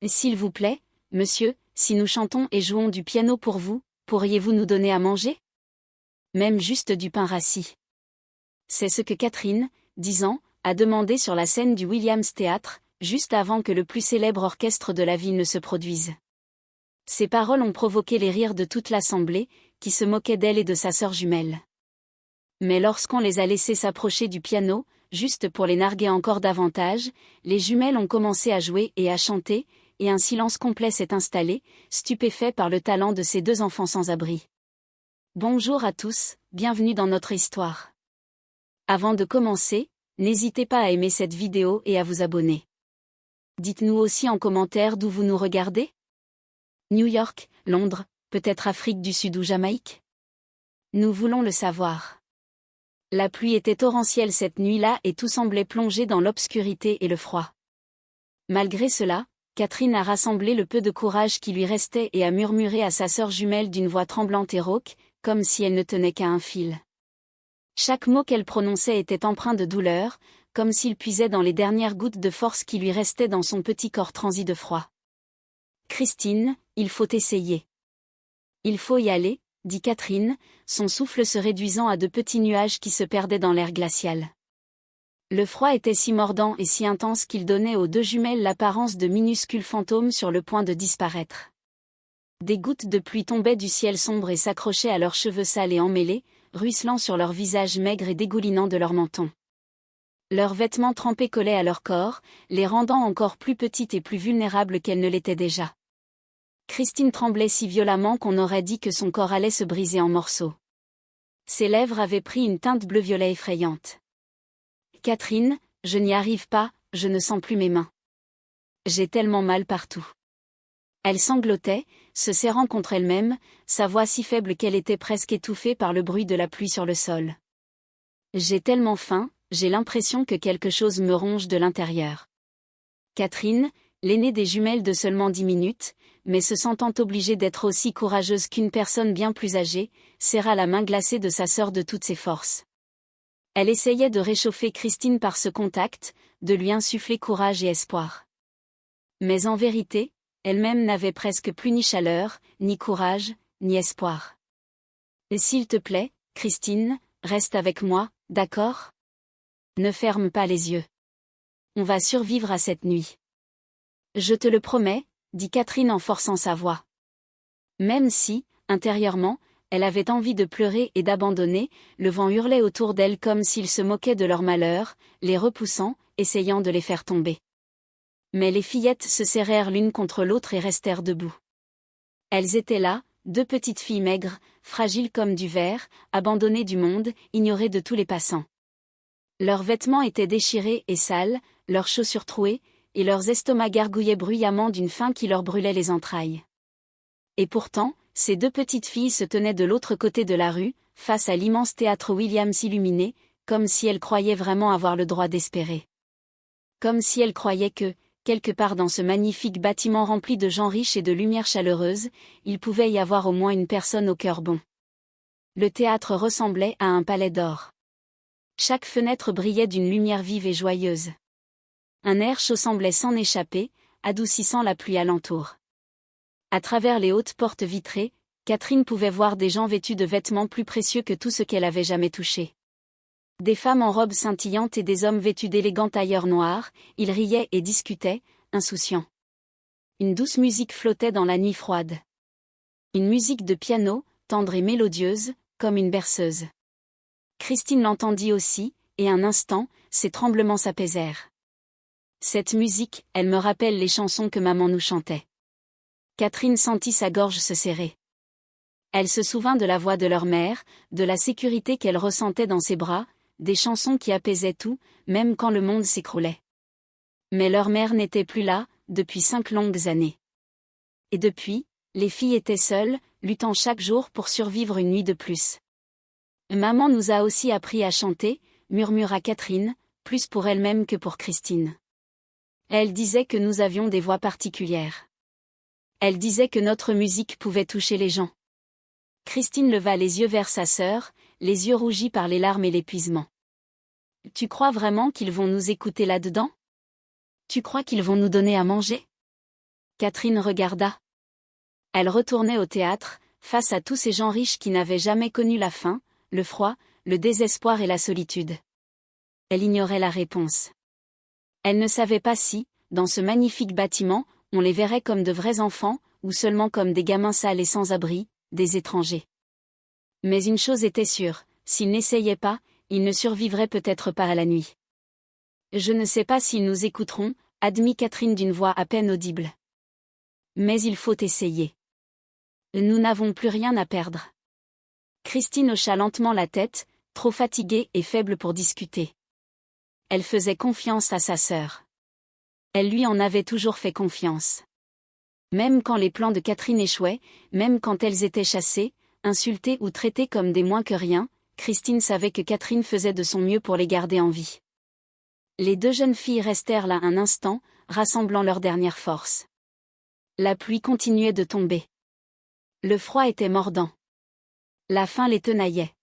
S'il vous plaît, monsieur, si nous chantons et jouons du piano pour vous, pourriez-vous nous donner à manger? Même juste du pain rassis. C'est ce que Catherine, 10 ans, a demandé sur la scène du Williams Theatre, juste avant que le plus célèbre orchestre de la ville ne se produise. Ces paroles ont provoqué les rires de toute l'assemblée, qui se moquait d'elle et de sa sœur jumelle. Mais lorsqu'on les a laissés s'approcher du piano, juste pour les narguer encore davantage, les jumelles ont commencé à jouer et à chanter, et un silence complet s'est installé, stupéfait par le talent de ces deux enfants sans abri. Bonjour à tous, bienvenue dans notre histoire. Avant de commencer, n'hésitez pas à aimer cette vidéo et à vous abonner. Dites-nous aussi en commentaire d'où vous nous regardez. New York, Londres, peut-être Afrique du Sud ou Jamaïque? Nous voulons le savoir. La pluie était torrentielle cette nuit-là et tout semblait plongé dans l'obscurité et le froid. Malgré cela, Catherine a rassemblé le peu de courage qui lui restait et a murmuré à sa sœur jumelle d'une voix tremblante et rauque, comme si elle ne tenait qu'à un fil. Chaque mot qu'elle prononçait était empreint de douleur, comme s'il puisait dans les dernières gouttes de force qui lui restaient dans son petit corps transi de froid. « Christine, il faut essayer. Il faut y aller, » dit Catherine, son souffle se réduisant à de petits nuages qui se perdaient dans l'air glacial. Le froid était si mordant et si intense qu'il donnait aux deux jumelles l'apparence de minuscules fantômes sur le point de disparaître. Des gouttes de pluie tombaient du ciel sombre et s'accrochaient à leurs cheveux sales et emmêlés, ruisselant sur leurs visages maigres et dégoulinant de leurs mentons. Leurs vêtements trempés collaient à leur corps, les rendant encore plus petites et plus vulnérables qu'elles ne l'étaient déjà. Christine tremblait si violemment qu'on aurait dit que son corps allait se briser en morceaux. Ses lèvres avaient pris une teinte bleu-violet effrayante. « Catherine, je n'y arrive pas, je ne sens plus mes mains. J'ai tellement mal partout. » Elle sanglotait, se serrant contre elle-même, sa voix si faible qu'elle était presque étouffée par le bruit de la pluie sur le sol. « J'ai tellement faim, j'ai l'impression que quelque chose me ronge de l'intérieur. » Catherine, l'aînée des jumelles de seulement 10 minutes, mais se sentant obligée d'être aussi courageuse qu'une personne bien plus âgée, serra la main glacée de sa sœur de toutes ses forces. Elle essayait de réchauffer Christine par ce contact, de lui insuffler courage et espoir. Mais en vérité, elle-même n'avait presque plus ni chaleur, ni courage, ni espoir. « Et s'il te plaît, Christine, reste avec moi, d'accord? Ne ferme pas les yeux. On va survivre à cette nuit. Je te le promets, » dit Catherine en forçant sa voix. Même si, intérieurement, elle avait envie de pleurer et d'abandonner, le vent hurlait autour d'elle comme s'il se moquait de leur malheur, les repoussant, essayant de les faire tomber. Mais les fillettes se serrèrent l'une contre l'autre et restèrent debout. Elles étaient là, deux petites filles maigres, fragiles comme du verre, abandonnées du monde, ignorées de tous les passants. Leurs vêtements étaient déchirés et sales, leurs chaussures trouées, et leurs estomacs gargouillaient bruyamment d'une faim qui leur brûlait les entrailles. Et pourtant, ces deux petites filles se tenaient de l'autre côté de la rue, face à l'immense théâtre Williams illuminé, comme si elles croyaient vraiment avoir le droit d'espérer. Comme si elles croyaient que, quelque part dans ce magnifique bâtiment rempli de gens riches et de lumière chaleureuse, il pouvait y avoir au moins une personne au cœur bon. Le théâtre ressemblait à un palais d'or. Chaque fenêtre brillait d'une lumière vive et joyeuse. Un air chaud semblait s'en échapper, adoucissant la pluie alentour. À travers les hautes portes vitrées, Catherine pouvait voir des gens vêtus de vêtements plus précieux que tout ce qu'elle avait jamais touché. Des femmes en robes scintillantes et des hommes vêtus d'élégants tailleurs noirs, ils riaient et discutaient, insouciants. Une douce musique flottait dans la nuit froide. Une musique de piano, tendre et mélodieuse, comme une berceuse. Christine l'entendit aussi, et un instant, ses tremblements s'apaisèrent. Cette musique, elle me rappelle les chansons que maman nous chantait. Catherine sentit sa gorge se serrer. Elle se souvint de la voix de leur mère, de la sécurité qu'elle ressentait dans ses bras, des chansons qui apaisaient tout, même quand le monde s'écroulait. Mais leur mère n'était plus là, depuis 5 longues années. Et depuis, les filles étaient seules, luttant chaque jour pour survivre une nuit de plus. Maman nous a aussi appris à chanter, murmura Catherine, plus pour elle-même que pour Christine. Elle disait que nous avions des voix particulières. Elle disait que notre musique pouvait toucher les gens. Christine leva les yeux vers sa sœur, les yeux rougis par les larmes et l'épuisement. « Tu crois vraiment qu'ils vont nous écouter là-dedans? Tu crois qu'ils vont nous donner à manger? » Catherine regarda. Elle retournait au théâtre, face à tous ces gens riches qui n'avaient jamais connu la faim, le froid, le désespoir et la solitude. Elle ignorait la réponse. Elle ne savait pas si, dans ce magnifique bâtiment, on les verrait comme de vrais enfants, ou seulement comme des gamins sales et sans abri, des étrangers. Mais une chose était sûre, s'ils n'essayaient pas, ils ne survivraient peut-être pas à la nuit. Je ne sais pas s'ils nous écouteront, admit Catherine d'une voix à peine audible. Mais il faut essayer. Nous n'avons plus rien à perdre. Christine hocha lentement la tête, trop fatiguée et faible pour discuter. Elle faisait confiance à sa sœur. Elle lui en avait toujours fait confiance. Même quand les plans de Catherine échouaient, même quand elles étaient chassées, insultées ou traitées comme des moins que rien, Christine savait que Catherine faisait de son mieux pour les garder en vie. Les deux jeunes filles restèrent là un instant, rassemblant leurs dernières forces. La pluie continuait de tomber. Le froid était mordant. La faim les tenaillait.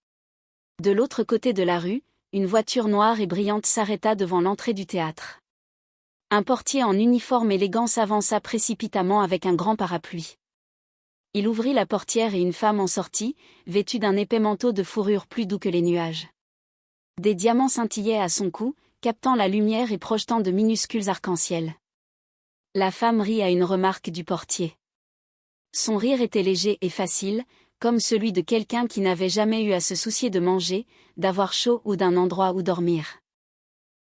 De l'autre côté de la rue, une voiture noire et brillante s'arrêta devant l'entrée du théâtre. Un portier en uniforme élégant s'avança précipitamment avec un grand parapluie. Il ouvrit la portière et une femme en sortit, vêtue d'un épais manteau de fourrure plus doux que les nuages. Des diamants scintillaient à son cou, captant la lumière et projetant de minuscules arcs-en-ciel. La femme rit à une remarque du portier. Son rire était léger et facile, comme celui de quelqu'un qui n'avait jamais eu à se soucier de manger, d'avoir chaud ou d'un endroit où dormir.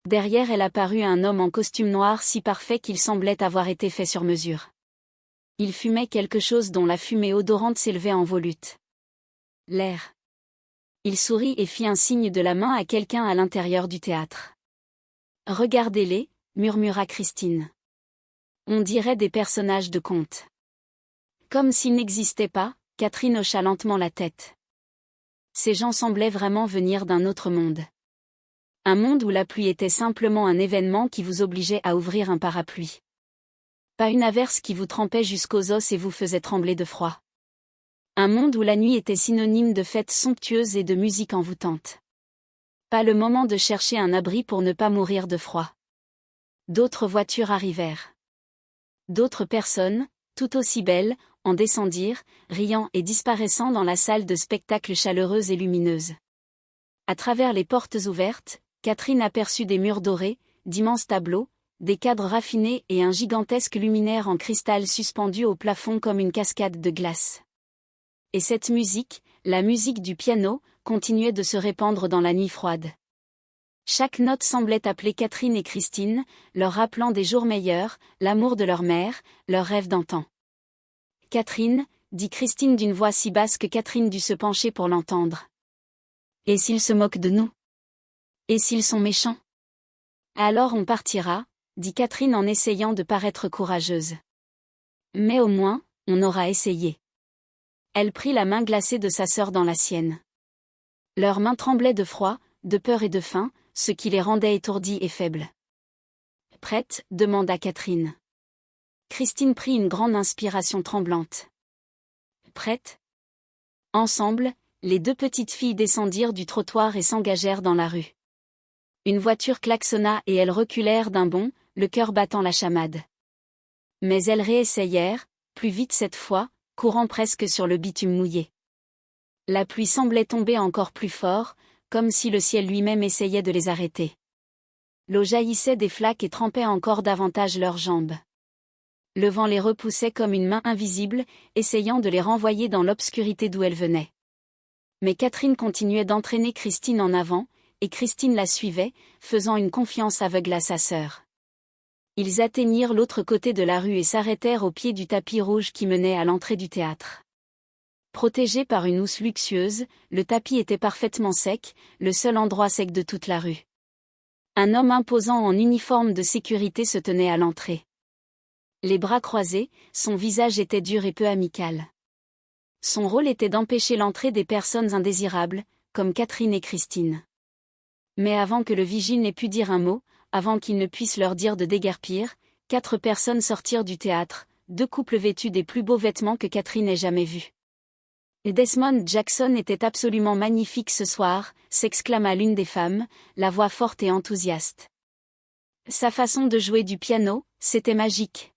Derrière elle apparut un homme en costume noir si parfait qu'il semblait avoir été fait sur mesure. Il fumait quelque chose dont la fumée odorante s'élevait en volute. L'air. Il sourit et fit un signe de la main à quelqu'un à l'intérieur du théâtre. « Regardez-les » murmura Christine. On dirait des personnages de contes. Comme s'ils n'existaient pas, Catherine hocha lentement la tête. Ces gens semblaient vraiment venir d'un autre monde. Un monde où la pluie était simplement un événement qui vous obligeait à ouvrir un parapluie. Pas une averse qui vous trempait jusqu'aux os et vous faisait trembler de froid. Un monde où la nuit était synonyme de fêtes somptueuses et de musique envoûtante. Pas le moment de chercher un abri pour ne pas mourir de froid. D'autres voitures arrivèrent. D'autres personnes, tout aussi belles, en descendirent, riant et disparaissant dans la salle de spectacle chaleureuse et lumineuse. À travers les portes ouvertes, Catherine aperçut des murs dorés, d'immenses tableaux, des cadres raffinés et un gigantesque luminaire en cristal suspendu au plafond comme une cascade de glace. Et cette musique, la musique du piano, continuait de se répandre dans la nuit froide. Chaque note semblait appeler Catherine et Christine, leur rappelant des jours meilleurs, l'amour de leur mère, leurs rêves d'antan. « Catherine » dit Christine d'une voix si basse que Catherine dut se pencher pour l'entendre. « Et s'ils se moquent de nous ? Et s'ils sont méchants ? Alors on partira » dit Catherine en essayant de paraître courageuse. « Mais au moins, on aura essayé. » Elle prit la main glacée de sa sœur dans la sienne. Leurs mains tremblaient de froid, de peur et de faim, ce qui les rendait étourdis et faibles. « Prête » demanda Catherine. Christine prit une grande inspiration tremblante. « Prête ?» Ensemble, les deux petites filles descendirent du trottoir et s'engagèrent dans la rue. Une voiture klaxonna et elles reculèrent d'un bond, le cœur battant la chamade. Mais elles réessayèrent, plus vite cette fois, courant presque sur le bitume mouillé. La pluie semblait tomber encore plus fort, comme si le ciel lui-même essayait de les arrêter. L'eau jaillissait des flaques et trempait encore davantage leurs jambes. Le vent les repoussait comme une main invisible, essayant de les renvoyer dans l'obscurité d'où elles venaient. Mais Catherine continuait d'entraîner Christine en avant, et Christine la suivait, faisant une confiance aveugle à sa sœur. Ils atteignirent l'autre côté de la rue et s'arrêtèrent au pied du tapis rouge qui menait à l'entrée du théâtre. Protégé par une housse luxueuse, le tapis était parfaitement sec, le seul endroit sec de toute la rue. Un homme imposant en uniforme de sécurité se tenait à l'entrée. Les bras croisés, son visage était dur et peu amical. Son rôle était d'empêcher l'entrée des personnes indésirables, comme Catherine et Christine. Mais avant que le vigile n'ait pu dire un mot, avant qu'il ne puisse leur dire de déguerpir, 4 personnes sortirent du théâtre, 2 couples vêtus des plus beaux vêtements que Catherine ait jamais vus. « Desmond Jackson était absolument magnifique ce soir », s'exclama l'une des femmes, la voix forte et enthousiaste. Sa façon de jouer du piano, c'était magique.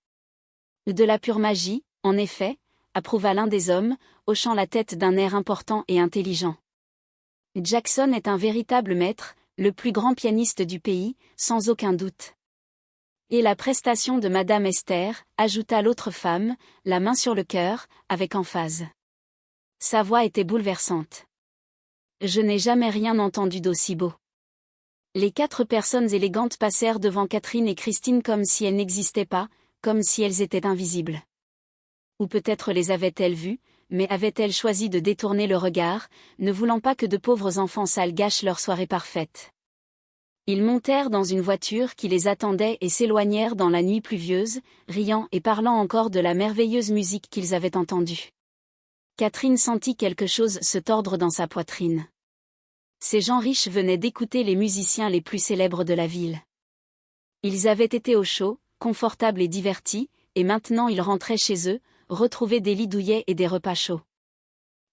De la pure magie, en effet, approuva l'un des hommes, hochant la tête d'un air important et intelligent. Jackson est un véritable maître, le plus grand pianiste du pays, sans aucun doute. Et la prestation de Madame Esther, ajouta l'autre femme, la main sur le cœur, avec emphase. Sa voix était bouleversante. Je n'ai jamais rien entendu d'aussi beau. Les 4 personnes élégantes passèrent devant Catherine et Christine comme si elles n'existaient pas, comme si elles étaient invisibles. Ou peut-être les avaient-elles vues, mais avaient-elles choisi de détourner le regard, ne voulant pas que de pauvres enfants sales gâchent leur soirée parfaite. Ils montèrent dans une voiture qui les attendait et s'éloignèrent dans la nuit pluvieuse, riant et parlant encore de la merveilleuse musique qu'ils avaient entendue. Catherine sentit quelque chose se tordre dans sa poitrine. Ces gens riches venaient d'écouter les musiciens les plus célèbres de la ville. Ils avaient été au chaud, confortables et divertis, et maintenant ils rentraient chez eux, retrouver des lits douillets et des repas chauds.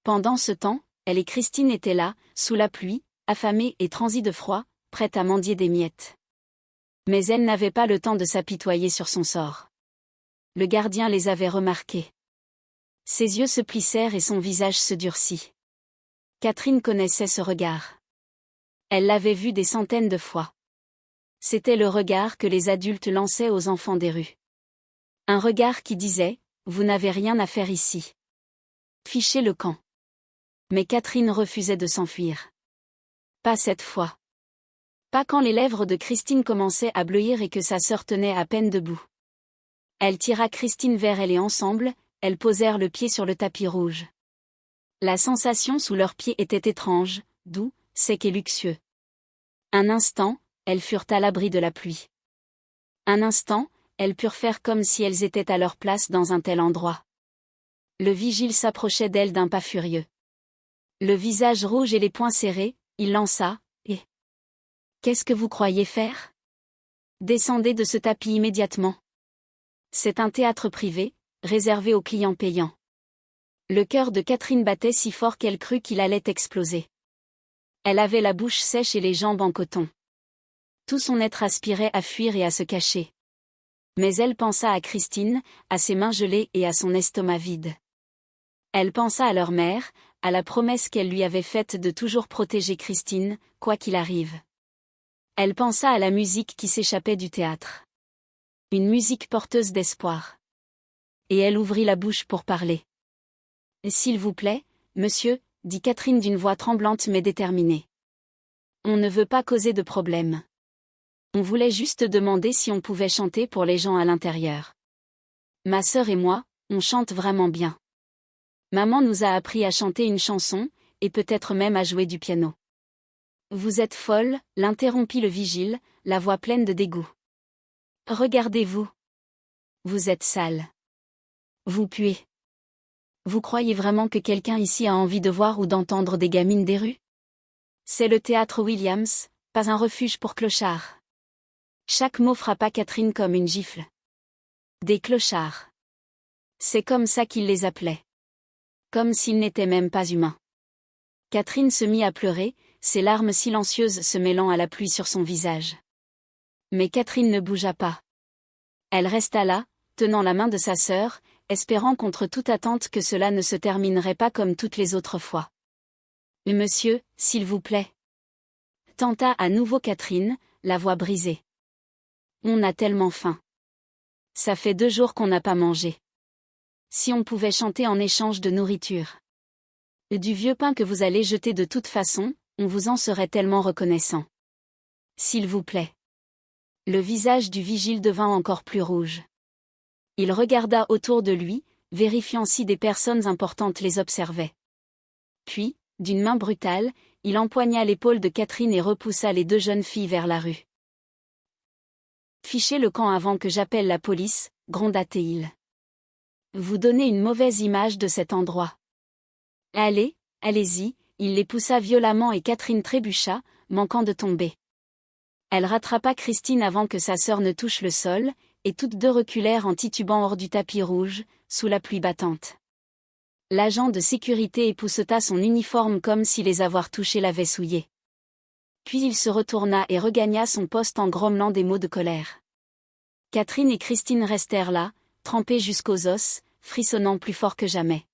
Pendant ce temps, elle et Christine étaient là, sous la pluie, affamées et transies de froid, prêtes à mendier des miettes. Mais elles n'avaient pas le temps de s'apitoyer sur son sort. Le gardien les avait remarquées. Ses yeux se plissèrent et son visage se durcit. Catherine connaissait ce regard. Elle l'avait vu des centaines de fois. C'était le regard que les adultes lançaient aux enfants des rues. Un regard qui disait « Vous n'avez rien à faire ici. Fichez le camp ». Mais Catherine refusait de s'enfuir. Pas cette fois. Pas quand les lèvres de Christine commençaient à bleuir et que sa sœur tenait à peine debout. Elle tira Christine vers elle et ensemble, elles posèrent le pied sur le tapis rouge. La sensation sous leurs pieds était étrange, doux, sec et luxueux. Un instant, elles furent à l'abri de la pluie. Un instant, elles purent faire comme si elles étaient à leur place dans un tel endroit. Le vigile s'approchait d'elle d'un pas furieux. Le visage rouge et les poings serrés, il lança, « Et qu'est-ce que vous croyez faire? Descendez de ce tapis immédiatement. C'est un théâtre privé, réservé aux clients payants. » Le cœur de Catherine battait si fort qu'elle crut qu'il allait exploser. Elle avait la bouche sèche et les jambes en coton. Tout son être aspirait à fuir et à se cacher. Mais elle pensa à Christine, à ses mains gelées et à son estomac vide. Elle pensa à leur mère, à la promesse qu'elle lui avait faite de toujours protéger Christine, quoi qu'il arrive. Elle pensa à la musique qui s'échappait du théâtre. Une musique porteuse d'espoir. Et elle ouvrit la bouche pour parler. « S'il vous plaît, monsieur, » dit Catherine d'une voix tremblante mais déterminée. « On ne veut pas causer de problème. On voulait juste demander si on pouvait chanter pour les gens à l'intérieur. Ma sœur et moi, on chante vraiment bien. Maman nous a appris à chanter une chanson, et peut-être même à jouer du piano. » « Vous êtes folle, » l'interrompit le vigile, la voix pleine de dégoût. « Regardez-vous. Vous êtes sale. Vous puez. Vous croyez vraiment que quelqu'un ici a envie de voir ou d'entendre des gamines des rues? C'est le théâtre Williams, pas un refuge pour clochards. » Chaque mot frappa Catherine comme une gifle. Des clochards. C'est comme ça qu'il les appelait. Comme s'ils n'étaient même pas humains. Catherine se mit à pleurer, ses larmes silencieuses se mêlant à la pluie sur son visage. Mais Catherine ne bougea pas. Elle resta là, tenant la main de sa sœur, espérant contre toute attente que cela ne se terminerait pas comme toutes les autres fois. « Monsieur, s'il vous plaît. » Tenta à nouveau Catherine, la voix brisée. « On a tellement faim. Ça fait 2 jours qu'on n'a pas mangé. Si on pouvait chanter en échange de nourriture. Du vieux pain que vous allez jeter de toute façon, on vous en serait tellement reconnaissant. S'il vous plaît. » Le visage du vigile devint encore plus rouge. Il regarda autour de lui, vérifiant si des personnes importantes les observaient. Puis, d'une main brutale, il empoigna l'épaule de Catherine et repoussa les 2 jeunes filles vers la rue. « Fichez le camp avant que j'appelle la police, » gronda-t-il. « Vous donnez une mauvaise image de cet endroit. » « Allez, allez-y », il les poussa violemment et Catherine trébucha, manquant de tomber. Elle rattrapa Christine avant que sa sœur ne touche le sol, et toutes 2 reculèrent en titubant hors du tapis rouge, sous la pluie battante. L'agent de sécurité épousseta son uniforme comme si les avoir touchés l'avaient souillé. Puis il se retourna et regagna son poste en grommelant des mots de colère. Catherine et Christine restèrent là, trempées jusqu'aux os, frissonnant plus fort que jamais.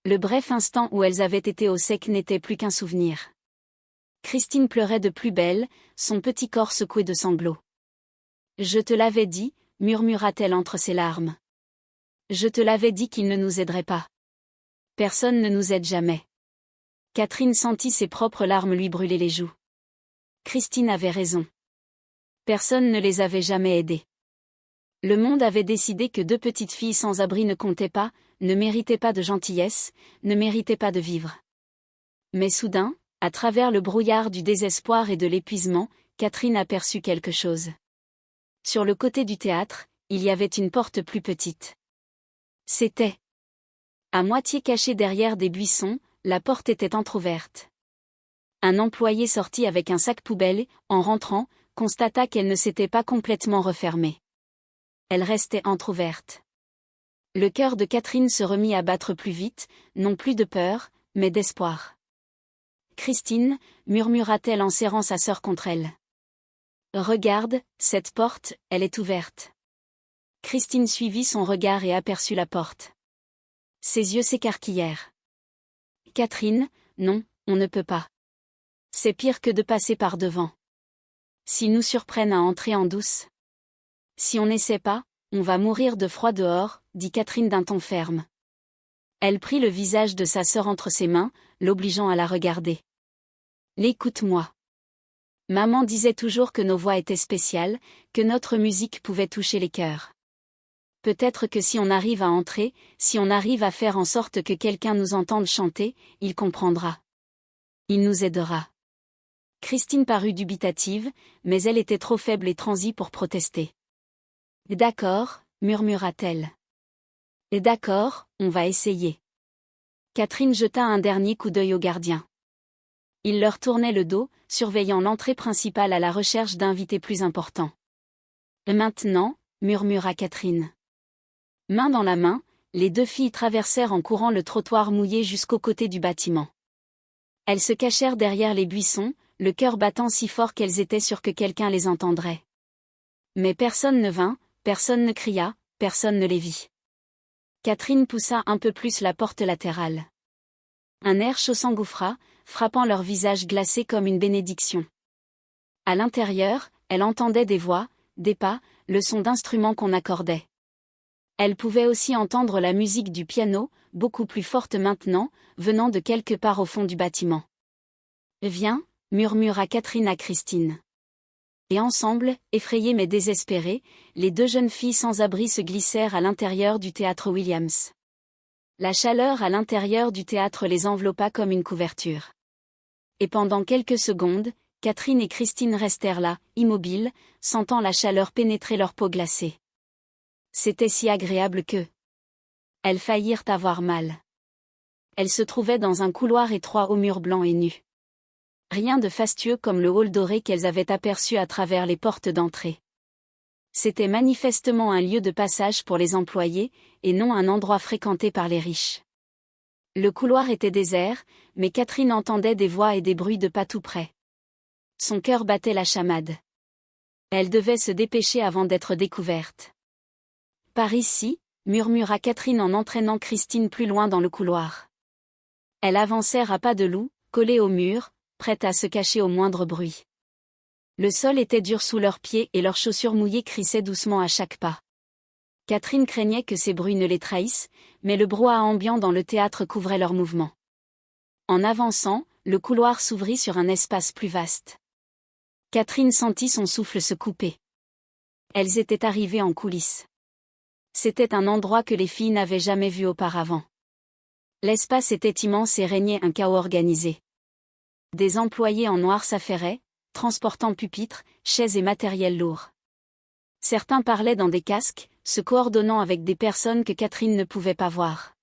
Le bref instant où elles avaient été au sec n'était plus qu'un souvenir. Christine pleurait de plus belle, son petit corps secoué de sanglots. « Je te l'avais dit », murmura-t-elle entre ses larmes. « Je te l'avais dit qu'il ne nous aiderait pas. Personne ne nous aide jamais. » Catherine sentit ses propres larmes lui brûler les joues. Christine avait raison. Personne ne les avait jamais aidées. Le monde avait décidé que deux petites filles sans abri ne comptaient pas, ne méritaient pas de gentillesse, ne méritaient pas de vivre. Mais soudain, à travers le brouillard du désespoir et de l'épuisement, Catherine aperçut quelque chose. Sur le côté du théâtre, il y avait une porte plus petite. C'était à moitié cachée derrière des buissons, la porte était entr'ouverte. Un employé sortit avec un sac poubelle et, en rentrant, constata qu'elle ne s'était pas complètement refermée. Elle restait entr'ouverte. Le cœur de Catherine se remit à battre plus vite, non plus de peur, mais d'espoir. « Christine », murmura-t-elle en serrant sa sœur contre elle. « Regarde, cette porte, elle est ouverte. » Christine suivit son regard et aperçut la porte. Ses yeux s'écarquillèrent. « Catherine, non, on ne peut pas. C'est pire que de passer par devant. S'ils nous surprennent à entrer en douce. Si on n'essaie pas, on va mourir de froid dehors, dit Catherine d'un ton ferme. Elle prit le visage de sa sœur entre ses mains, l'obligeant à la regarder. Écoute-moi. Maman disait toujours que nos voix étaient spéciales, que notre musique pouvait toucher les cœurs. Peut-être que si on arrive à entrer, si on arrive à faire en sorte que quelqu'un nous entende chanter, il comprendra. Il nous aidera. Christine parut dubitative, mais elle était trop faible et transie pour protester. D'accord, murmura-t-elle. D'accord, on va essayer. Catherine jeta un dernier coup d'œil aux gardiens. Il leur tournait le dos, surveillant l'entrée principale à la recherche d'invités plus importants. Maintenant, murmura Catherine. Main dans la main, les deux filles traversèrent en courant le trottoir mouillé jusqu'au côté du bâtiment. Elles se cachèrent derrière les buissons, le cœur battant si fort qu'elles étaient sûres que quelqu'un les entendrait. Mais personne ne vint, personne ne cria, personne ne les vit. Catherine poussa un peu plus la porte latérale. Un air chaud s'engouffra, frappant leur visage glacé comme une bénédiction. À l'intérieur, elle entendait des voix, des pas, le son d'instruments qu'on accordait. Elle pouvait aussi entendre la musique du piano, beaucoup plus forte maintenant, venant de quelque part au fond du bâtiment. « Viens », murmura Catherine à Christine. Et ensemble, effrayées mais désespérées, les deux jeunes filles sans abri se glissèrent à l'intérieur du théâtre Williams. La chaleur à l'intérieur du théâtre les enveloppa comme une couverture. Et pendant quelques secondes, Catherine et Christine restèrent là, immobiles, sentant la chaleur pénétrer leur peau glacée. C'était si agréable que elles faillirent avoir mal. Elles se trouvaient dans un couloir étroit aux murs blancs et nus. Rien de fastueux comme le hall doré qu'elles avaient aperçu à travers les portes d'entrée. C'était manifestement un lieu de passage pour les employés, et non un endroit fréquenté par les riches. Le couloir était désert, mais Catherine entendait des voix et des bruits de pas tout près. Son cœur battait la chamade. Elle devait se dépêcher avant d'être découverte. « Par ici », murmura Catherine en entraînant Christine plus loin dans le couloir. Elles avancèrent à pas de loup, collées au mur, prêtes à se cacher au moindre bruit. Le sol était dur sous leurs pieds et leurs chaussures mouillées crissaient doucement à chaque pas. Catherine craignait que ces bruits ne les trahissent, mais le brouhaha ambiant dans le théâtre couvrait leurs mouvements. En avançant, le couloir s'ouvrit sur un espace plus vaste. Catherine sentit son souffle se couper. Elles étaient arrivées en coulisses. C'était un endroit que les filles n'avaient jamais vu auparavant. L'espace était immense et régnait un chaos organisé. Des employés en noir s'affairaient, transportant pupitres, chaises et matériel lourd. Certains parlaient dans des casques, se coordonnant avec des personnes que Catherine ne pouvait pas voir.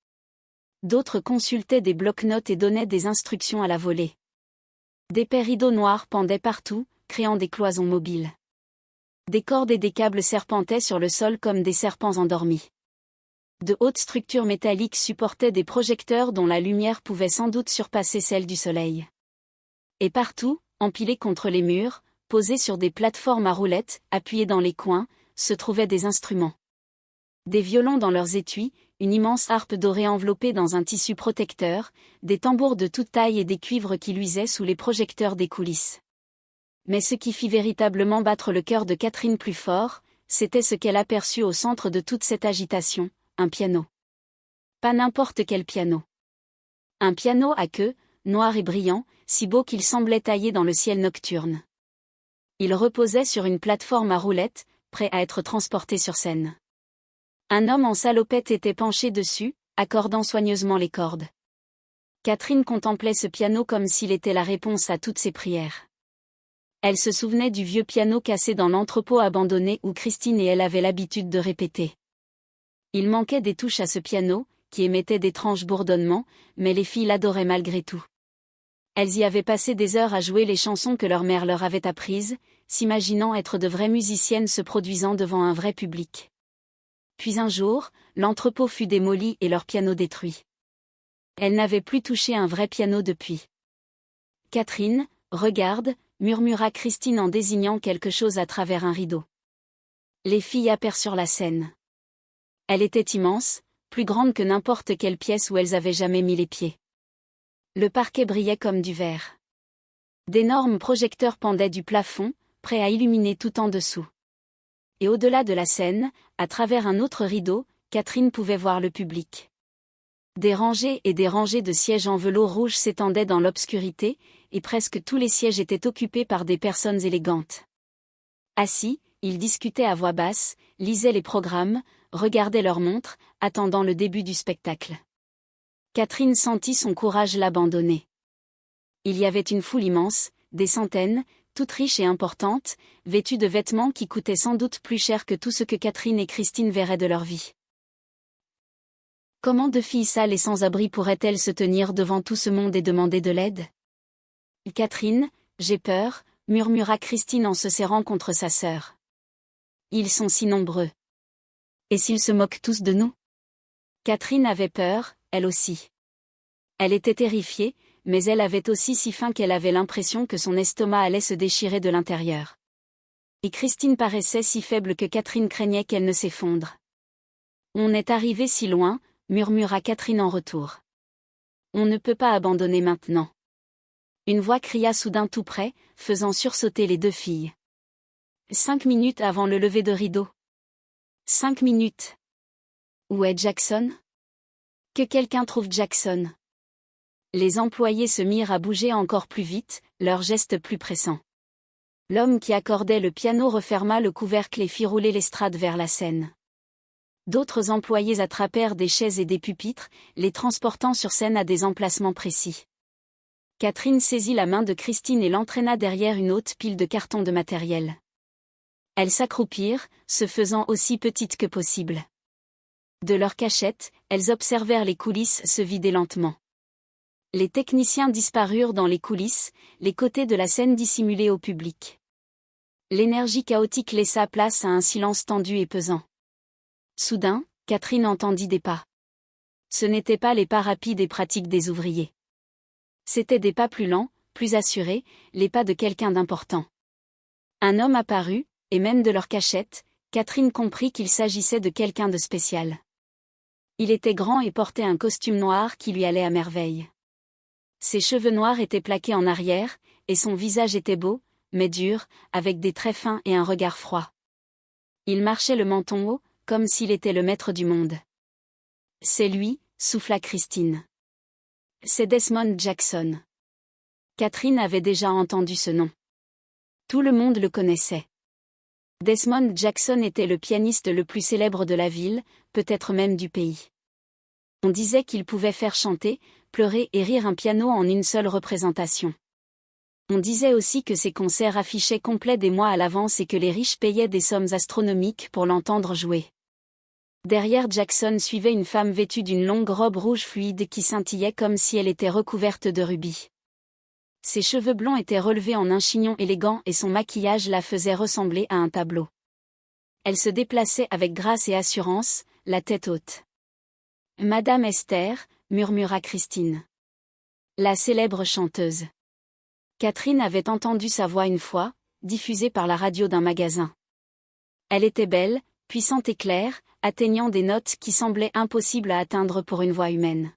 D'autres consultaient des bloc-notes et donnaient des instructions à la volée. D'épais rideaux noirs pendaient partout, créant des cloisons mobiles. Des cordes et des câbles serpentaient sur le sol comme des serpents endormis. De hautes structures métalliques supportaient des projecteurs dont la lumière pouvait sans doute surpasser celle du soleil. Et partout, empilés contre les murs, posés sur des plateformes à roulettes, appuyés dans les coins, se trouvaient des instruments. Des violons dans leurs étuis, une immense harpe dorée enveloppée dans un tissu protecteur, des tambours de toute taille et des cuivres qui luisaient sous les projecteurs des coulisses. Mais ce qui fit véritablement battre le cœur de Catherine plus fort, c'était ce qu'elle aperçut au centre de toute cette agitation, un piano. Pas n'importe quel piano. Un piano à queue, noir et brillant, si beau qu'il semblait taillé dans le ciel nocturne. Il reposait sur une plateforme à roulettes, prêt à être transporté sur scène. Un homme en salopette était penché dessus, accordant soigneusement les cordes. Catherine contemplait ce piano comme s'il était la réponse à toutes ses prières. Elle se souvenait du vieux piano cassé dans l'entrepôt abandonné où Christine et elle avaient l'habitude de répéter. Il manquait des touches à ce piano, qui émettait d'étranges bourdonnements, mais les filles l'adoraient malgré tout. Elles y avaient passé des heures à jouer les chansons que leur mère leur avait apprises, s'imaginant être de vraies musiciennes se produisant devant un vrai public. Puis un jour, l'entrepôt fut démoli et leur piano détruit. Elles n'avaient plus touché un vrai piano depuis. « Catherine, regarde », murmura Christine en désignant quelque chose à travers un rideau. Les filles aperçurent la scène. Elle était immense, plus grande que n'importe quelle pièce où elles avaient jamais mis les pieds. Le parquet brillait comme du verre. D'énormes projecteurs pendaient du plafond, prêts à illuminer tout en dessous. Et au-delà de la scène, à travers un autre rideau, Catherine pouvait voir le public. Des rangées et des rangées de sièges en velours rouge s'étendaient dans l'obscurité, et presque tous les sièges étaient occupés par des personnes élégantes. Assis, ils discutaient à voix basse, lisaient les programmes, regardaient leurs montres, attendant le début du spectacle. Catherine sentit son courage l'abandonner. Il y avait une foule immense, des centaines, toutes riches et importantes, vêtues de vêtements qui coûtaient sans doute plus cher que tout ce que Catherine et Christine verraient de leur vie. Comment deux filles sales et sans abri pourraient-elles se tenir devant tout ce monde et demander de l'aide ? Catherine, j'ai peur, murmura Christine en se serrant contre sa sœur. Ils sont si nombreux. Et s'ils se moquent tous de nous ? Catherine avait peur, elle aussi. Elle était terrifiée, mais elle avait aussi si faim qu'elle avait l'impression que son estomac allait se déchirer de l'intérieur. Et Christine paraissait si faible que Catherine craignait qu'elle ne s'effondre. On est arrivé si loin, murmura Catherine en retour. On ne peut pas abandonner maintenant. Une voix cria soudain tout près, faisant sursauter les deux filles. 5 minutes avant le lever de rideau. 5 minutes. Où est Jackson ? Que quelqu'un trouve Jackson. Les employés se mirent à bouger encore plus vite, leurs gestes plus pressants. L'homme qui accordait le piano referma le couvercle et fit rouler l'estrade vers la scène. D'autres employés attrapèrent des chaises et des pupitres, les transportant sur scène à des emplacements précis. Catherine saisit la main de Christine et l'entraîna derrière une haute pile de cartons de matériel. Elles s'accroupirent, se faisant aussi petites que possible. De leur cachette, elles observèrent les coulisses se vider lentement. Les techniciens disparurent dans les coulisses, les côtés de la scène dissimulés au public. L'énergie chaotique laissa place à un silence tendu et pesant. Soudain, Catherine entendit des pas. Ce n'étaient pas les pas rapides et pratiques des ouvriers. C'étaient des pas plus lents, plus assurés, les pas de quelqu'un d'important. Un homme apparut, et même de leur cachette, Catherine comprit qu'il s'agissait de quelqu'un de spécial. Il était grand et portait un costume noir qui lui allait à merveille. Ses cheveux noirs étaient plaqués en arrière, et son visage était beau, mais dur, avec des traits fins et un regard froid. Il marchait le menton haut, comme s'il était le maître du monde. « C'est lui », souffla Christine. « C'est Desmond Jackson. » Catherine avait déjà entendu ce nom. Tout le monde le connaissait. Desmond Jackson était le pianiste le plus célèbre de la ville, peut-être même du pays. On disait qu'il pouvait faire chanter, pleurer et rire un piano en une seule représentation. On disait aussi que ses concerts affichaient complets des mois à l'avance et que les riches payaient des sommes astronomiques pour l'entendre jouer. Derrière Jackson suivait une femme vêtue d'une longue robe rouge fluide qui scintillait comme si elle était recouverte de rubis. Ses cheveux blonds étaient relevés en un chignon élégant et son maquillage la faisait ressembler à un tableau. Elle se déplaçait avec grâce et assurance, la tête haute. « Madame Esther », murmura Christine. La célèbre chanteuse. Catherine avait entendu sa voix une fois, diffusée par la radio d'un magasin. Elle était belle, puissante et claire, atteignant des notes qui semblaient impossibles à atteindre pour une voix humaine.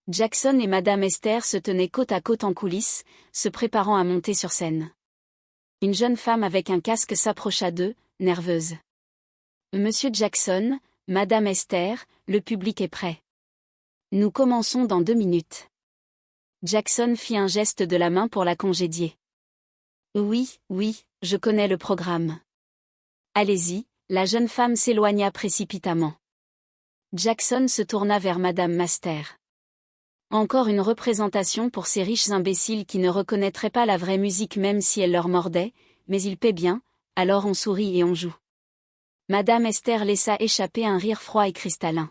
Jackson et Madame Esther se tenaient côte à côte en coulisses, se préparant à monter sur scène. Une jeune femme avec un casque s'approcha d'eux, nerveuse. « Monsieur Jackson, Madame Esther, le public est prêt. Nous commençons dans 2 minutes. » Jackson fit un geste de la main pour la congédier. « Oui, je connais le programme. » « Allez-y. » La jeune femme s'éloigna précipitamment. Jackson se tourna vers Madame Master. Encore une représentation pour ces riches imbéciles qui ne reconnaîtraient pas la vraie musique même si elle leur mordait, mais ils paient bien, alors on sourit et on joue. Madame Esther laissa échapper un rire froid et cristallin.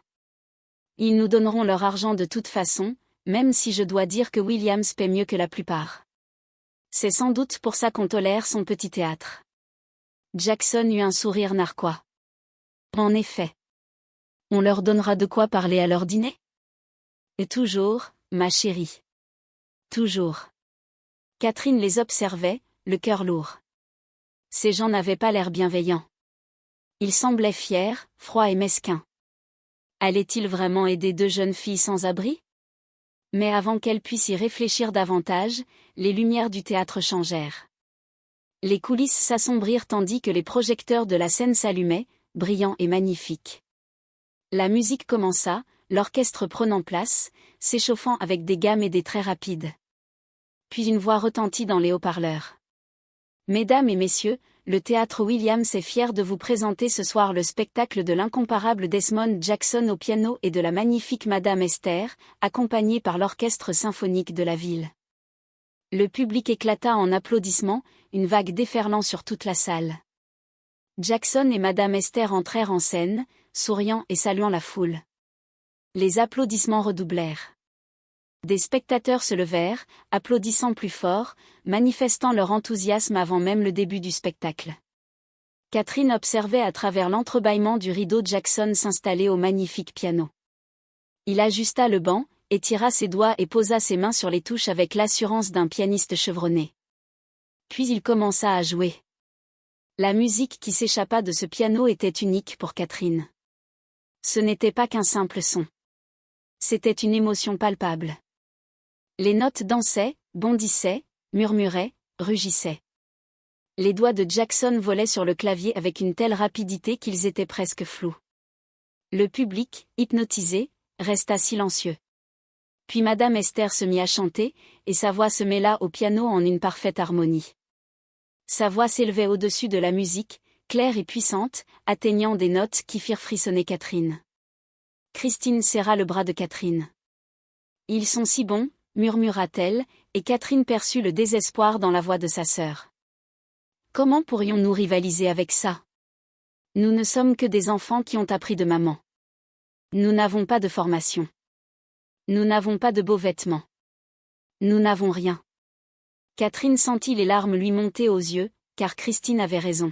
Ils nous donneront leur argent de toute façon, même si je dois dire que Williams paie mieux que la plupart. C'est sans doute pour ça qu'on tolère son petit théâtre. Jackson eut un sourire narquois. En effet. On leur donnera de quoi parler à leur dîner? Et toujours, ma chérie. Toujours. Catherine les observait, le cœur lourd. Ces gens n'avaient pas l'air bienveillants. Ils semblaient fiers, froids et mesquins. Allaient-ils vraiment aider 2 jeunes filles sans abri? Mais avant qu'elles puissent y réfléchir davantage, les lumières du théâtre changèrent. Les coulisses s'assombrirent tandis que les projecteurs de la scène s'allumaient, brillants et magnifiques. La musique commença, l'orchestre prenant place, s'échauffant avec des gammes et des traits rapides. Puis une voix retentit dans les haut-parleurs. « Mesdames et messieurs, le théâtre Williams est fier de vous présenter ce soir le spectacle de l'incomparable Desmond Jackson au piano et de la magnifique Madame Esther, accompagnée par l'orchestre symphonique de la ville. » Le public éclata en applaudissements, une vague déferlant sur toute la salle. Jackson et Madame Esther entrèrent en scène, souriant et saluant la foule. Les applaudissements redoublèrent. Des spectateurs se levèrent, applaudissant plus fort, manifestant leur enthousiasme avant même le début du spectacle. Catherine observait à travers l'entrebâillement du rideau Jackson s'installer au magnifique piano. Il ajusta le banc, étira ses doigts et posa ses mains sur les touches avec l'assurance d'un pianiste chevronné. Puis il commença à jouer. La musique qui s'échappa de ce piano était unique pour Catherine. Ce n'était pas qu'un simple son. C'était une émotion palpable. Les notes dansaient, bondissaient, murmuraient, rugissaient. Les doigts de Jackson volaient sur le clavier avec une telle rapidité qu'ils étaient presque flous. Le public, hypnotisé, resta silencieux. Puis Madame Esther se mit à chanter, et sa voix se mêla au piano en une parfaite harmonie. Sa voix s'élevait au-dessus de la musique, claire et puissante, atteignant des notes qui firent frissonner Catherine. Christine serra le bras de Catherine. « Ils sont si bons », murmura-t-elle, et Catherine perçut le désespoir dans la voix de sa sœur. « Comment pourrions-nous rivaliser avec ça? Nous ne sommes que des enfants qui ont appris de maman. Nous n'avons pas de formation. Nous n'avons pas de beaux vêtements. Nous n'avons rien. » Catherine sentit les larmes lui monter aux yeux, car Christine avait raison.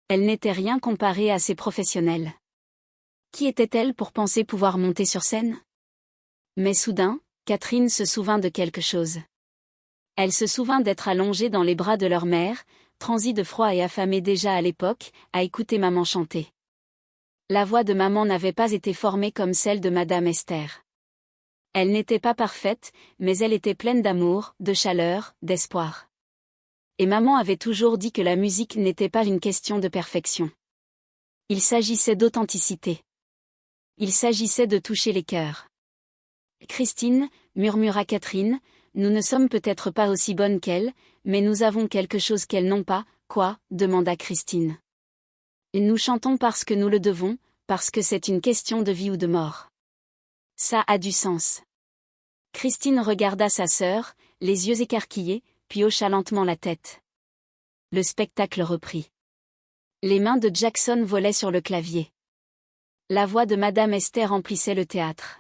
Elle n'était rien comparée à ces professionnels. Qui était-elle pour penser pouvoir monter sur scène? Mais soudain, Catherine se souvint de quelque chose. Elle se souvint d'être allongée dans les bras de leur mère, transie de froid et affamée déjà à l'époque, à écouter maman chanter. La voix de maman n'avait pas été formée comme celle de Madame Esther. Elle n'était pas parfaite, mais elle était pleine d'amour, de chaleur, d'espoir. Et maman avait toujours dit que la musique n'était pas une question de perfection. Il s'agissait d'authenticité. Il s'agissait de toucher les cœurs. « Christine, » murmura Catherine, « nous ne sommes peut-être pas aussi bonnes qu'elles, mais nous avons quelque chose qu'elles n'ont pas. »« Quoi ?» demanda Christine. « Nous chantons parce que nous le devons, parce que c'est une question de vie ou de mort. » Ça a du sens. Christine regarda sa sœur, les yeux écarquillés, puis hocha lentement la tête. Le spectacle reprit. Les mains de Jackson volaient sur le clavier. La voix de Madame Esther emplissait le théâtre.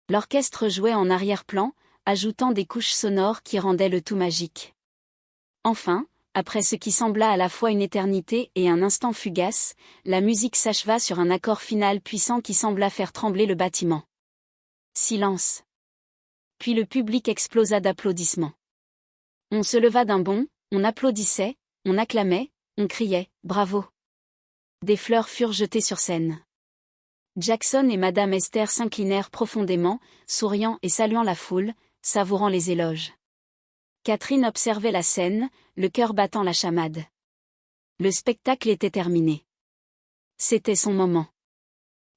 L'orchestre jouait en arrière-plan, ajoutant des couches sonores qui rendaient le tout magique. Enfin, après ce qui sembla à la fois une éternité et un instant fugace, la musique s'acheva sur un accord final puissant qui sembla faire trembler le bâtiment. Silence. Puis le public explosa d'applaudissements. On se leva d'un bond, on applaudissait, on acclamait, on criait « Bravo !» Des fleurs furent jetées sur scène. Jackson et Madame Esther s'inclinèrent profondément, souriant et saluant la foule, savourant les éloges. Catherine observait la scène, le cœur battant la chamade. Le spectacle était terminé. C'était son moment.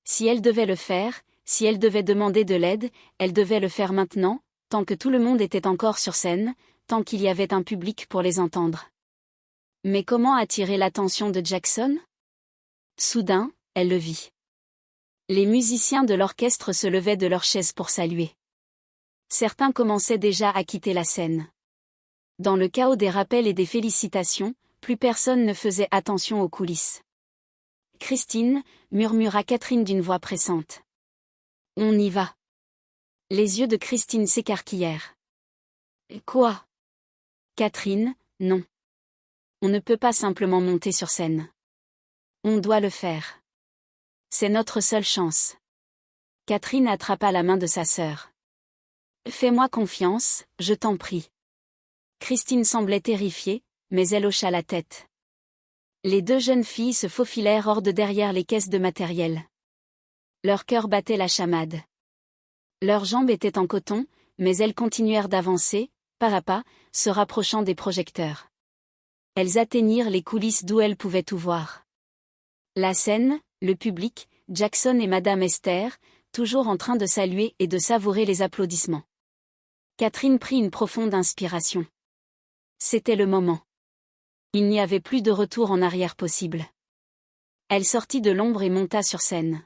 Si elle devait le faire, si elle devait demander de l'aide, elle devait le faire maintenant, tant que tout le monde était encore sur scène, tant qu'il y avait un public pour les entendre. Mais comment attirer l'attention de Jackson? Soudain, elle le vit. Les musiciens de l'orchestre se levaient de leurs chaises pour saluer. Certains commençaient déjà à quitter la scène. Dans le chaos des rappels et des félicitations, plus personne ne faisait attention aux coulisses. « Christine » murmura Catherine d'une voix pressante. « On y va. » Les yeux de Christine s'écarquillèrent. « Quoi ? » Catherine, non. On ne peut pas simplement monter sur scène. On doit le faire. C'est notre seule chance. Catherine attrapa la main de sa sœur. « Fais-moi confiance, je t'en prie. » Christine semblait terrifiée, mais elle hocha la tête. Les deux jeunes filles se faufilèrent hors de derrière les caisses de matériel. Leur cœur battait la chamade. Leurs jambes étaient en coton, mais elles continuèrent d'avancer, pas à pas, se rapprochant des projecteurs. Elles atteignirent les coulisses d'où elles pouvaient tout voir. La scène, le public, Jackson et Madame Esther, toujours en train de saluer et de savourer les applaudissements. Catherine prit une profonde inspiration. C'était le moment. Il n'y avait plus de retour en arrière possible. Elle sortit de l'ombre et monta sur scène.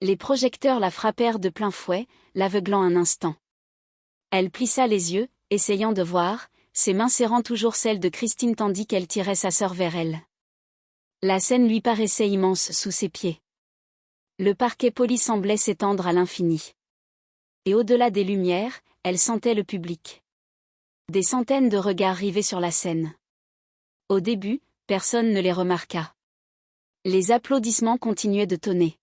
Les projecteurs la frappèrent de plein fouet, l'aveuglant un instant. Elle plissa les yeux, essayant de voir, ses mains serrant toujours celles de Christine tandis qu'elle tirait sa sœur vers elle. La scène lui paraissait immense sous ses pieds. Le parquet poli semblait s'étendre à l'infini. Et au-delà des lumières, elle sentait le public. Des centaines de regards rivés sur la scène. Au début, personne ne les remarqua. Les applaudissements continuaient de tonner.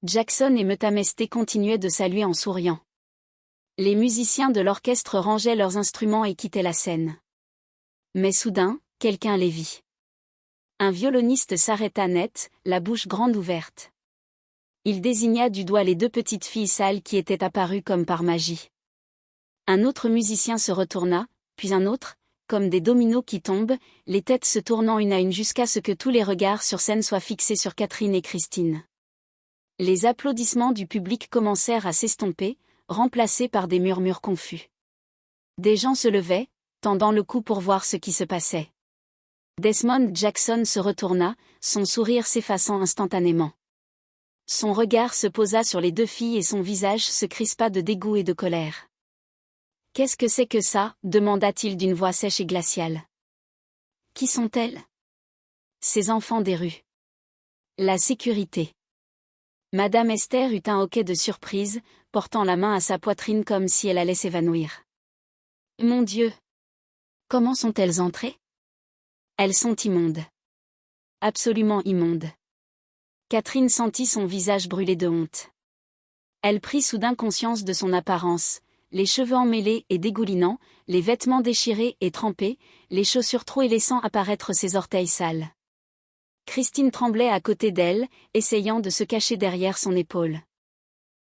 Jackson et Metamesté continuaient de saluer en souriant. Les musiciens de l'orchestre rangeaient leurs instruments et quittaient la scène. Mais soudain, quelqu'un les vit. Un violoniste s'arrêta net, la bouche grande ouverte. Il désigna du doigt les deux petites filles sales qui étaient apparues comme par magie. Un autre musicien se retourna, puis un autre, comme des dominos qui tombent, les têtes se tournant une à une jusqu'à ce que tous les regards sur scène soient fixés sur Catherine et Christine. Les applaudissements du public commencèrent à s'estomper, remplacés par des murmures confus. Des gens se levaient, tendant le cou pour voir ce qui se passait. Desmond Jackson se retourna, son sourire s'effaçant instantanément. Son regard se posa sur les deux filles et son visage se crispa de dégoût et de colère. « Qu'est-ce que c'est que ça ?» demanda-t-il d'une voix sèche et glaciale. « Qui sont-elles » ? Ces enfants des rues. La sécurité. Madame Esther eut un hoquet de surprise, portant la main à sa poitrine comme si elle allait s'évanouir. « Mon Dieu ! Comment sont-elles entrées ? Elles sont immondes. Absolument immondes. » Catherine sentit son visage brûler de honte. Elle prit soudain conscience de son apparence, les cheveux emmêlés et dégoulinants, les vêtements déchirés et trempés, les chaussures trop et laissant apparaître ses orteils sales. Christine tremblait à côté d'elle, essayant de se cacher derrière son épaule.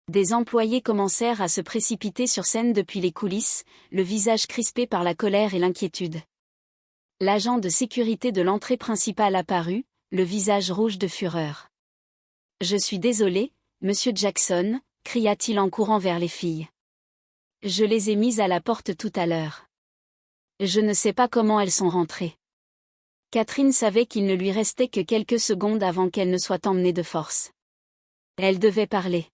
Des employés commencèrent à se précipiter sur scène depuis les coulisses, le visage crispé par la colère et l'inquiétude. L'agent de sécurité de l'entrée principale apparut, le visage rouge de fureur. « Je suis désolé, monsieur Jackson », cria-t-il en courant vers les filles. « Je les ai mises à la porte tout à l'heure. Je ne sais pas comment elles sont rentrées. » Catherine savait qu'il ne lui restait que quelques secondes avant qu'elle ne soit emmenée de force. Elle devait parler.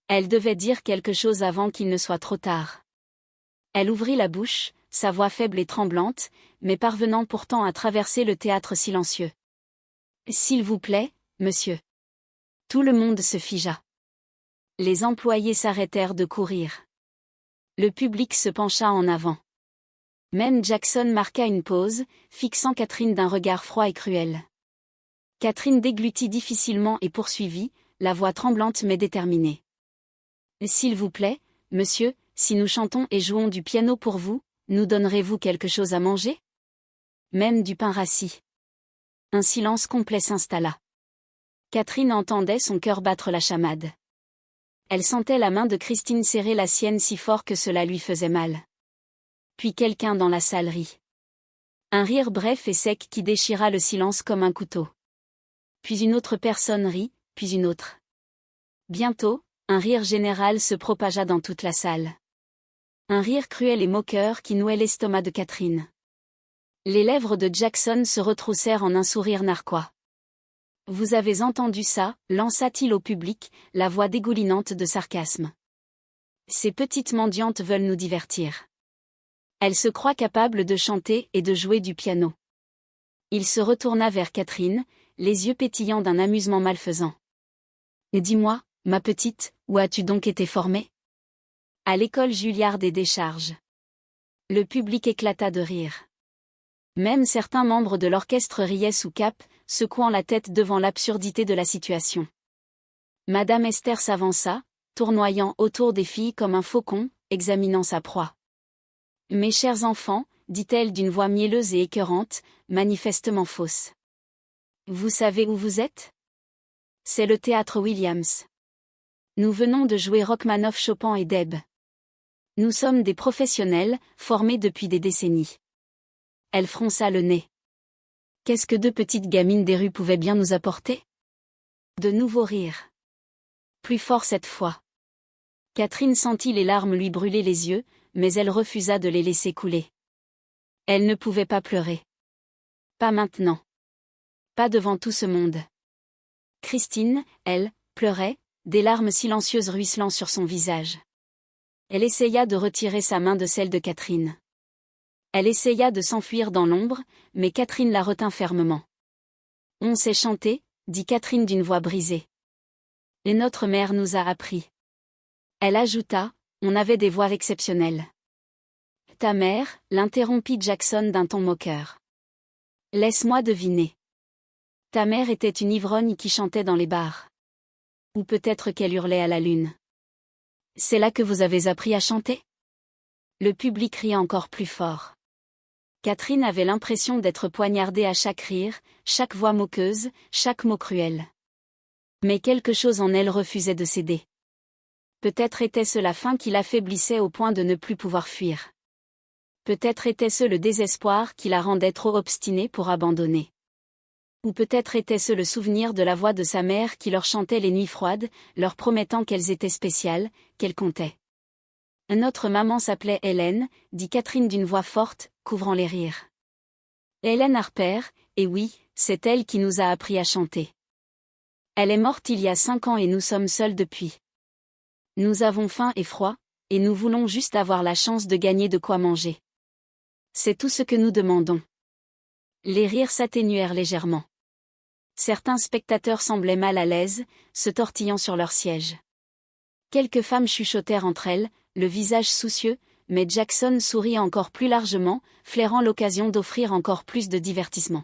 Elle devait dire quelque chose avant qu'il ne soit trop tard. Elle ouvrit la bouche, sa voix faible et tremblante, mais parvenant pourtant à traverser le théâtre silencieux. « S'il vous plaît, monsieur. » Tout le monde se figea. Les employés s'arrêtèrent de courir. Le public se pencha en avant. Même Jackson marqua une pause, fixant Catherine d'un regard froid et cruel. Catherine déglutit difficilement et poursuivit, la voix tremblante mais déterminée. « S'il vous plaît, monsieur, si nous chantons et jouons du piano pour vous, nous donnerez-vous quelque chose à manger ? Même du pain rassis. » Un silence complet s'installa. Catherine entendait son cœur battre la chamade. Elle sentait la main de Christine serrer la sienne si fort que cela lui faisait mal. Puis quelqu'un dans la salle rit. Un rire bref et sec qui déchira le silence comme un couteau. Puis une autre personne rit, puis une autre. Bientôt, un rire général se propagea dans toute la salle. Un rire cruel et moqueur qui nouait l'estomac de Catherine. Les lèvres de Jackson se retroussèrent en un sourire narquois. « Vous avez entendu ça » lança-t-il au public, la voix dégoulinante de sarcasme. « Ces petites mendiantes veulent nous divertir. Elles se croient capables de chanter et de jouer du piano. » Il se retourna vers Catherine, les yeux pétillants d'un amusement malfaisant. « Dis-moi, ma petite, où as-tu donc été formée ?»« À l'école Juilliard des Décharges. » Le public éclata de rire. Même certains membres de l'orchestre riaient sous cape, secouant la tête devant l'absurdité de la situation. Madame Esther s'avança, tournoyant autour des filles comme un faucon, examinant sa proie. « Mes chers enfants, dit-elle d'une voix mielleuse et écœurante, manifestement fausse. Vous savez où vous êtes ? C'est le théâtre Williams. Nous venons de jouer Rachmaninoff, Chopin et Deb. Nous sommes des professionnels, formés depuis des décennies. » Elle fronça le nez. Qu'est-ce que deux petites gamines des rues pouvaient bien nous apporter ? De nouveaux rires. Plus fort cette fois. Catherine sentit les larmes lui brûler les yeux, mais elle refusa de les laisser couler. Elle ne pouvait pas pleurer. Pas maintenant. Pas devant tout ce monde. Christine, elle, pleurait, des larmes silencieuses ruisselant sur son visage. Elle essaya de retirer sa main de celle de Catherine. Elle essaya de s'enfuir dans l'ombre, mais Catherine la retint fermement. « On sait chanter » dit Catherine d'une voix brisée. « Et notre mère nous a appris. » Elle ajouta, « On avait des voix exceptionnelles. » « Ta mère » l'interrompit Jackson d'un ton moqueur. « Laisse-moi deviner. Ta mère était une ivrogne qui chantait dans les bars. Ou peut-être qu'elle hurlait à la lune. C'est là que vous avez appris à chanter ?» Le public rit encore plus fort. Catherine avait l'impression d'être poignardée à chaque rire, chaque voix moqueuse, chaque mot cruel. Mais quelque chose en elle refusait de céder. Peut-être était-ce la faim qui l'affaiblissait au point de ne plus pouvoir fuir. Peut-être était-ce le désespoir qui la rendait trop obstinée pour abandonner. Ou peut-être était-ce le souvenir de la voix de sa mère qui leur chantait les nuits froides, leur promettant qu'elles étaient spéciales, qu'elles comptaient. Notre maman s'appelait Hélène, dit Catherine d'une voix forte, couvrant les rires. Hélène Harper, et oui, c'est elle qui nous a appris à chanter. Elle est morte il y a 5 ans et nous sommes seuls depuis. Nous avons faim et froid, et nous voulons juste avoir la chance de gagner de quoi manger. C'est tout ce que nous demandons. Les rires s'atténuèrent légèrement. Certains spectateurs semblaient mal à l'aise, se tortillant sur leur siège. Quelques femmes chuchotèrent entre elles, le visage soucieux, mais Jackson sourit encore plus largement, flairant l'occasion d'offrir encore plus de divertissement.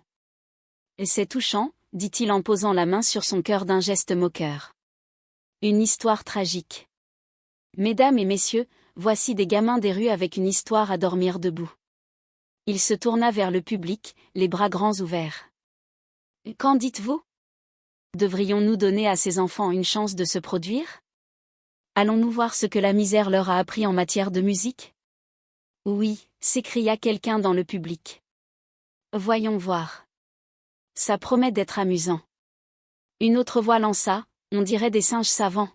« Et c'est touchant » dit-il en posant la main sur son cœur d'un geste moqueur. « Une histoire tragique. Mesdames et messieurs, voici des gamins des rues avec une histoire à dormir debout. » Il se tourna vers le public, les bras grands ouverts. « Qu'en dites-vous ? Devrions-nous donner à ces enfants une chance de se produire ? Allons-nous voir ce que la misère leur a appris en matière de musique ? » « Oui » s'écria quelqu'un dans le public. « Voyons voir. Ça promet d'être amusant. » Une autre voix lança, « On dirait des singes savants. »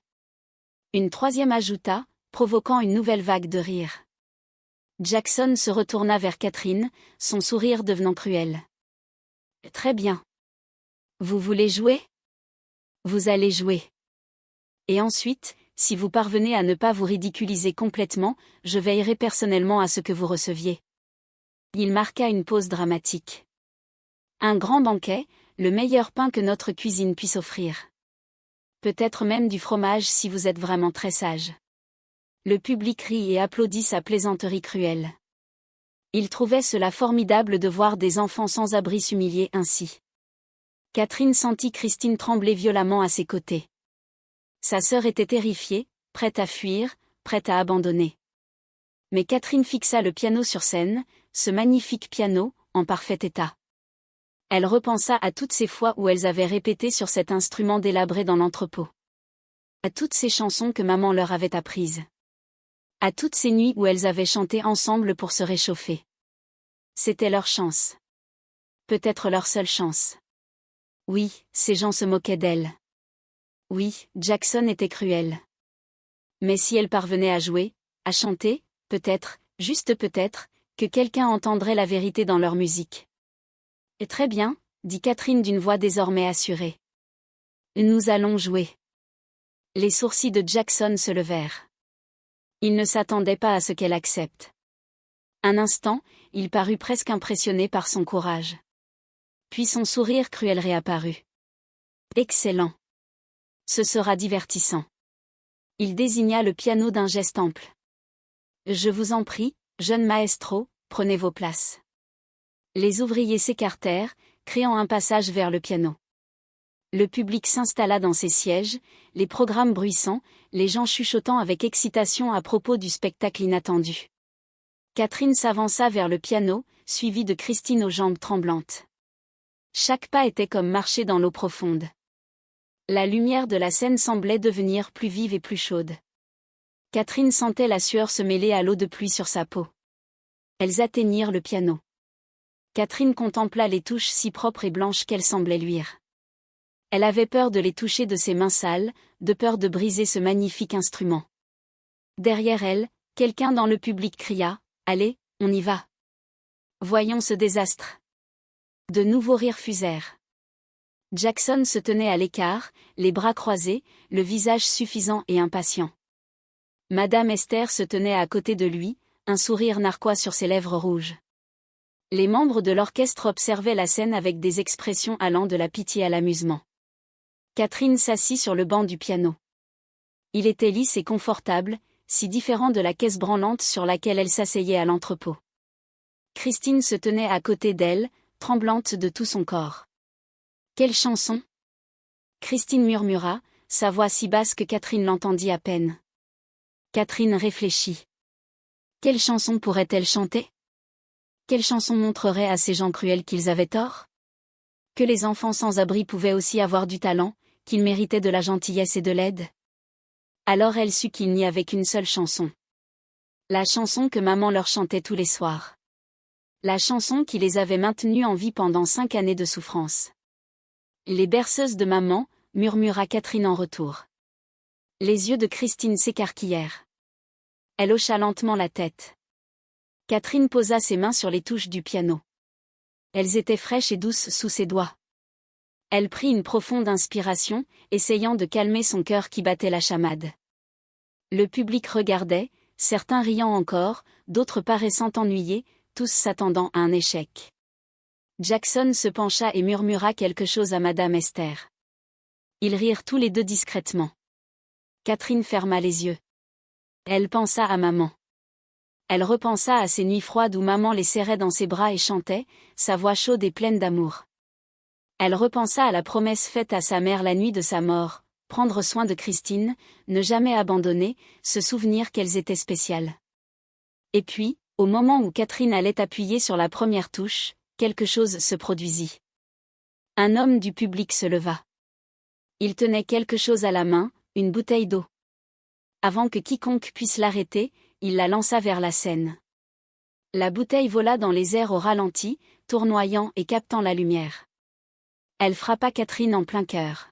Une troisième ajouta, provoquant une nouvelle vague de rire. Jackson se retourna vers Catherine, son sourire devenant cruel. « Très bien. Vous voulez jouer ? Vous allez jouer. Et ensuite, si vous parvenez à ne pas vous ridiculiser complètement, je veillerai personnellement à ce que vous receviez. » Il marqua une pause dramatique. « Un grand banquet, le meilleur pain que notre cuisine puisse offrir. Peut-être même du fromage si vous êtes vraiment très sage. » Le public rit et applaudit sa plaisanterie cruelle. Il trouvait cela formidable de voir des enfants sans abri s'humilier ainsi. Catherine sentit Christine trembler violemment à ses côtés. Sa sœur était terrifiée, prête à fuir, prête à abandonner. Mais Catherine fixa le piano sur scène, ce magnifique piano, en parfait état. Elle repensa à toutes ces fois où elles avaient répété sur cet instrument délabré dans l'entrepôt. À toutes ces chansons que maman leur avait apprises. À toutes ces nuits où elles avaient chanté ensemble pour se réchauffer. C'était leur chance. Peut-être leur seule chance. Oui, ces gens se moquaient d'elle. Oui, Jackson était cruel. Mais si elle parvenait à jouer, à chanter, peut-être, juste peut-être, que quelqu'un entendrait la vérité dans leur musique. Et très bien, dit Catherine d'une voix désormais assurée. Nous allons jouer. Les sourcils de Jackson se levèrent. Il ne s'attendait pas à ce qu'elle accepte. Un instant, il parut presque impressionné par son courage. Puis son sourire cruel réapparut. Excellent. Ce sera divertissant. Il désigna le piano d'un geste ample. Je vous en prie, jeune maestro, prenez vos places. Les ouvriers s'écartèrent, créant un passage vers le piano. Le public s'installa dans ses sièges, les programmes bruissants, les gens chuchotant avec excitation à propos du spectacle inattendu. Catherine s'avança vers le piano, suivie de Christine aux jambes tremblantes. Chaque pas était comme marcher dans l'eau profonde. La lumière de la scène semblait devenir plus vive et plus chaude. Catherine sentait la sueur se mêler à l'eau de pluie sur sa peau. Elles atteignirent le piano. Catherine contempla les touches si propres et blanches qu'elles semblaient luire. Elle avait peur de les toucher de ses mains sales, de peur de briser ce magnifique instrument. Derrière elle, quelqu'un dans le public cria « Allez, on y va !» Voyons ce désastre. De nouveaux rires fusèrent. Jackson se tenait à l'écart, les bras croisés, le visage suffisant et impatient. Madame Esther se tenait à côté de lui, un sourire narquois sur ses lèvres rouges. Les membres de l'orchestre observaient la scène avec des expressions allant de la pitié à l'amusement. Catherine s'assit sur le banc du piano. Il était lisse et confortable, si différent de la caisse branlante sur laquelle elle s'asseyait à l'entrepôt. Christine se tenait à côté d'elle, tremblante de tout son corps. Quelle chanson ? Christine murmura, sa voix si basse que Catherine l'entendit à peine. Catherine réfléchit. Quelle chanson pourrait-elle chanter ? Quelle chanson montrerait à ces gens cruels qu'ils avaient tort ? Que les enfants sans abri pouvaient aussi avoir du talent, qu'ils méritaient de la gentillesse et de l'aide ? Alors elle sut qu'il n'y avait qu'une seule chanson. La chanson que maman leur chantait tous les soirs. La chanson qui les avait maintenus en vie pendant 5 années de souffrance. Les berceuses de maman, murmura Catherine en retour. Les yeux de Christine s'écarquillèrent. Elle hocha lentement la tête. Catherine posa ses mains sur les touches du piano. Elles étaient fraîches et douces sous ses doigts. Elle prit une profonde inspiration, essayant de calmer son cœur qui battait la chamade. Le public regardait, certains riant encore, d'autres paraissant ennuyés, tous s'attendant à un échec. Jackson se pencha et murmura quelque chose à Madame Esther. Ils rirent tous les deux discrètement. Catherine ferma les yeux. Elle pensa à maman. Elle repensa à ces nuits froides où maman les serrait dans ses bras et chantait, sa voix chaude et pleine d'amour. Elle repensa à la promesse faite à sa mère la nuit de sa mort, prendre soin de Christine, ne jamais abandonner, se souvenir qu'elles étaient spéciales. Et puis, au moment où Catherine allait appuyer sur la première touche, quelque chose se produisit. Un homme du public se leva. Il tenait quelque chose à la main, une bouteille d'eau. Avant que quiconque puisse l'arrêter, il la lança vers la scène. La bouteille vola dans les airs au ralenti, tournoyant et captant la lumière. Elle frappa Catherine en plein cœur.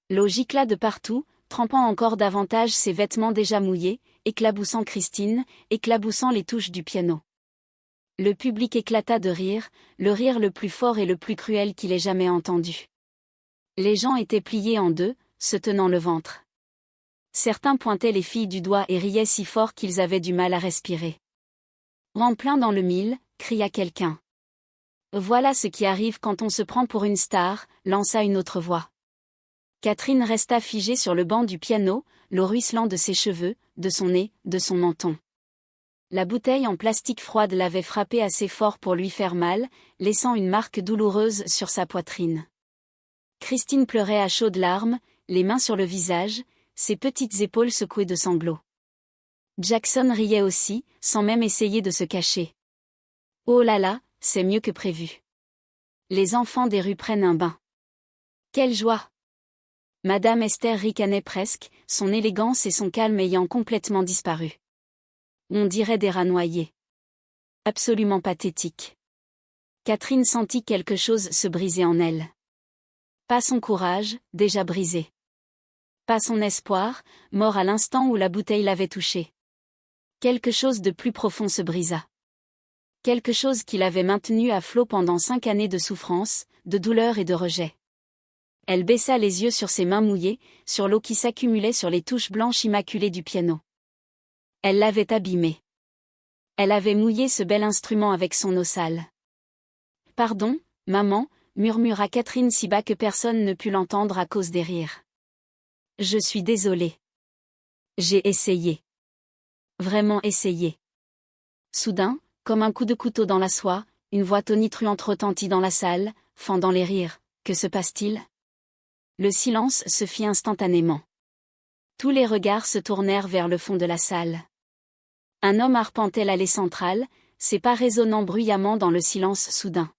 L'eau gicla de partout, trempant encore davantage ses vêtements déjà mouillés, éclaboussant Christine, éclaboussant les touches du piano. Le public éclata de rire, le rire le plus fort et le plus cruel qu'il ait jamais entendu. Les gens étaient pliés en deux, se tenant le ventre. Certains pointaient les filles du doigt et riaient si fort qu'ils avaient du mal à respirer. En plein dans le mille, cria quelqu'un. Voilà ce qui arrive quand on se prend pour une star, lança une autre voix. Catherine resta figée sur le banc du piano, l'eau ruisselant de ses cheveux, de son nez, de son menton. La bouteille en plastique froide l'avait frappée assez fort pour lui faire mal, laissant une marque douloureuse sur sa poitrine. Christine pleurait à chaudes larmes, les mains sur le visage, ses petites épaules secouées de sanglots. Jackson riait aussi, sans même essayer de se cacher. Oh là là, c'est mieux que prévu. Les enfants des rues prennent un bain. Quelle joie! Madame Esther ricanait presque, son élégance et son calme ayant complètement disparu. On dirait des rats noyés. Absolument pathétique. Catherine sentit quelque chose se briser en elle. Pas son courage, déjà brisé. Pas son espoir, mort à l'instant où la bouteille l'avait touché. Quelque chose de plus profond se brisa. Quelque chose qui l'avait maintenue à flot pendant 5 années de souffrance, de douleur et de rejet. Elle baissa les yeux sur ses mains mouillées, sur l'eau qui s'accumulait sur les touches blanches immaculées du piano. Elle l'avait abîmé. Elle avait mouillé ce bel instrument avec son eau sale. « Pardon, maman », murmura Catherine si bas que personne ne put l'entendre à cause des rires. « Je suis désolée. J'ai essayé. Vraiment essayé. » Soudain, comme un coup de couteau dans la soie, une voix tonitruante retentit dans la salle, fendant les rires. Que se passe-t-il? Le silence se fit instantanément. Tous les regards se tournèrent vers le fond de la salle. Un homme arpentait l'allée centrale, ses pas résonnant bruyamment dans le silence soudain.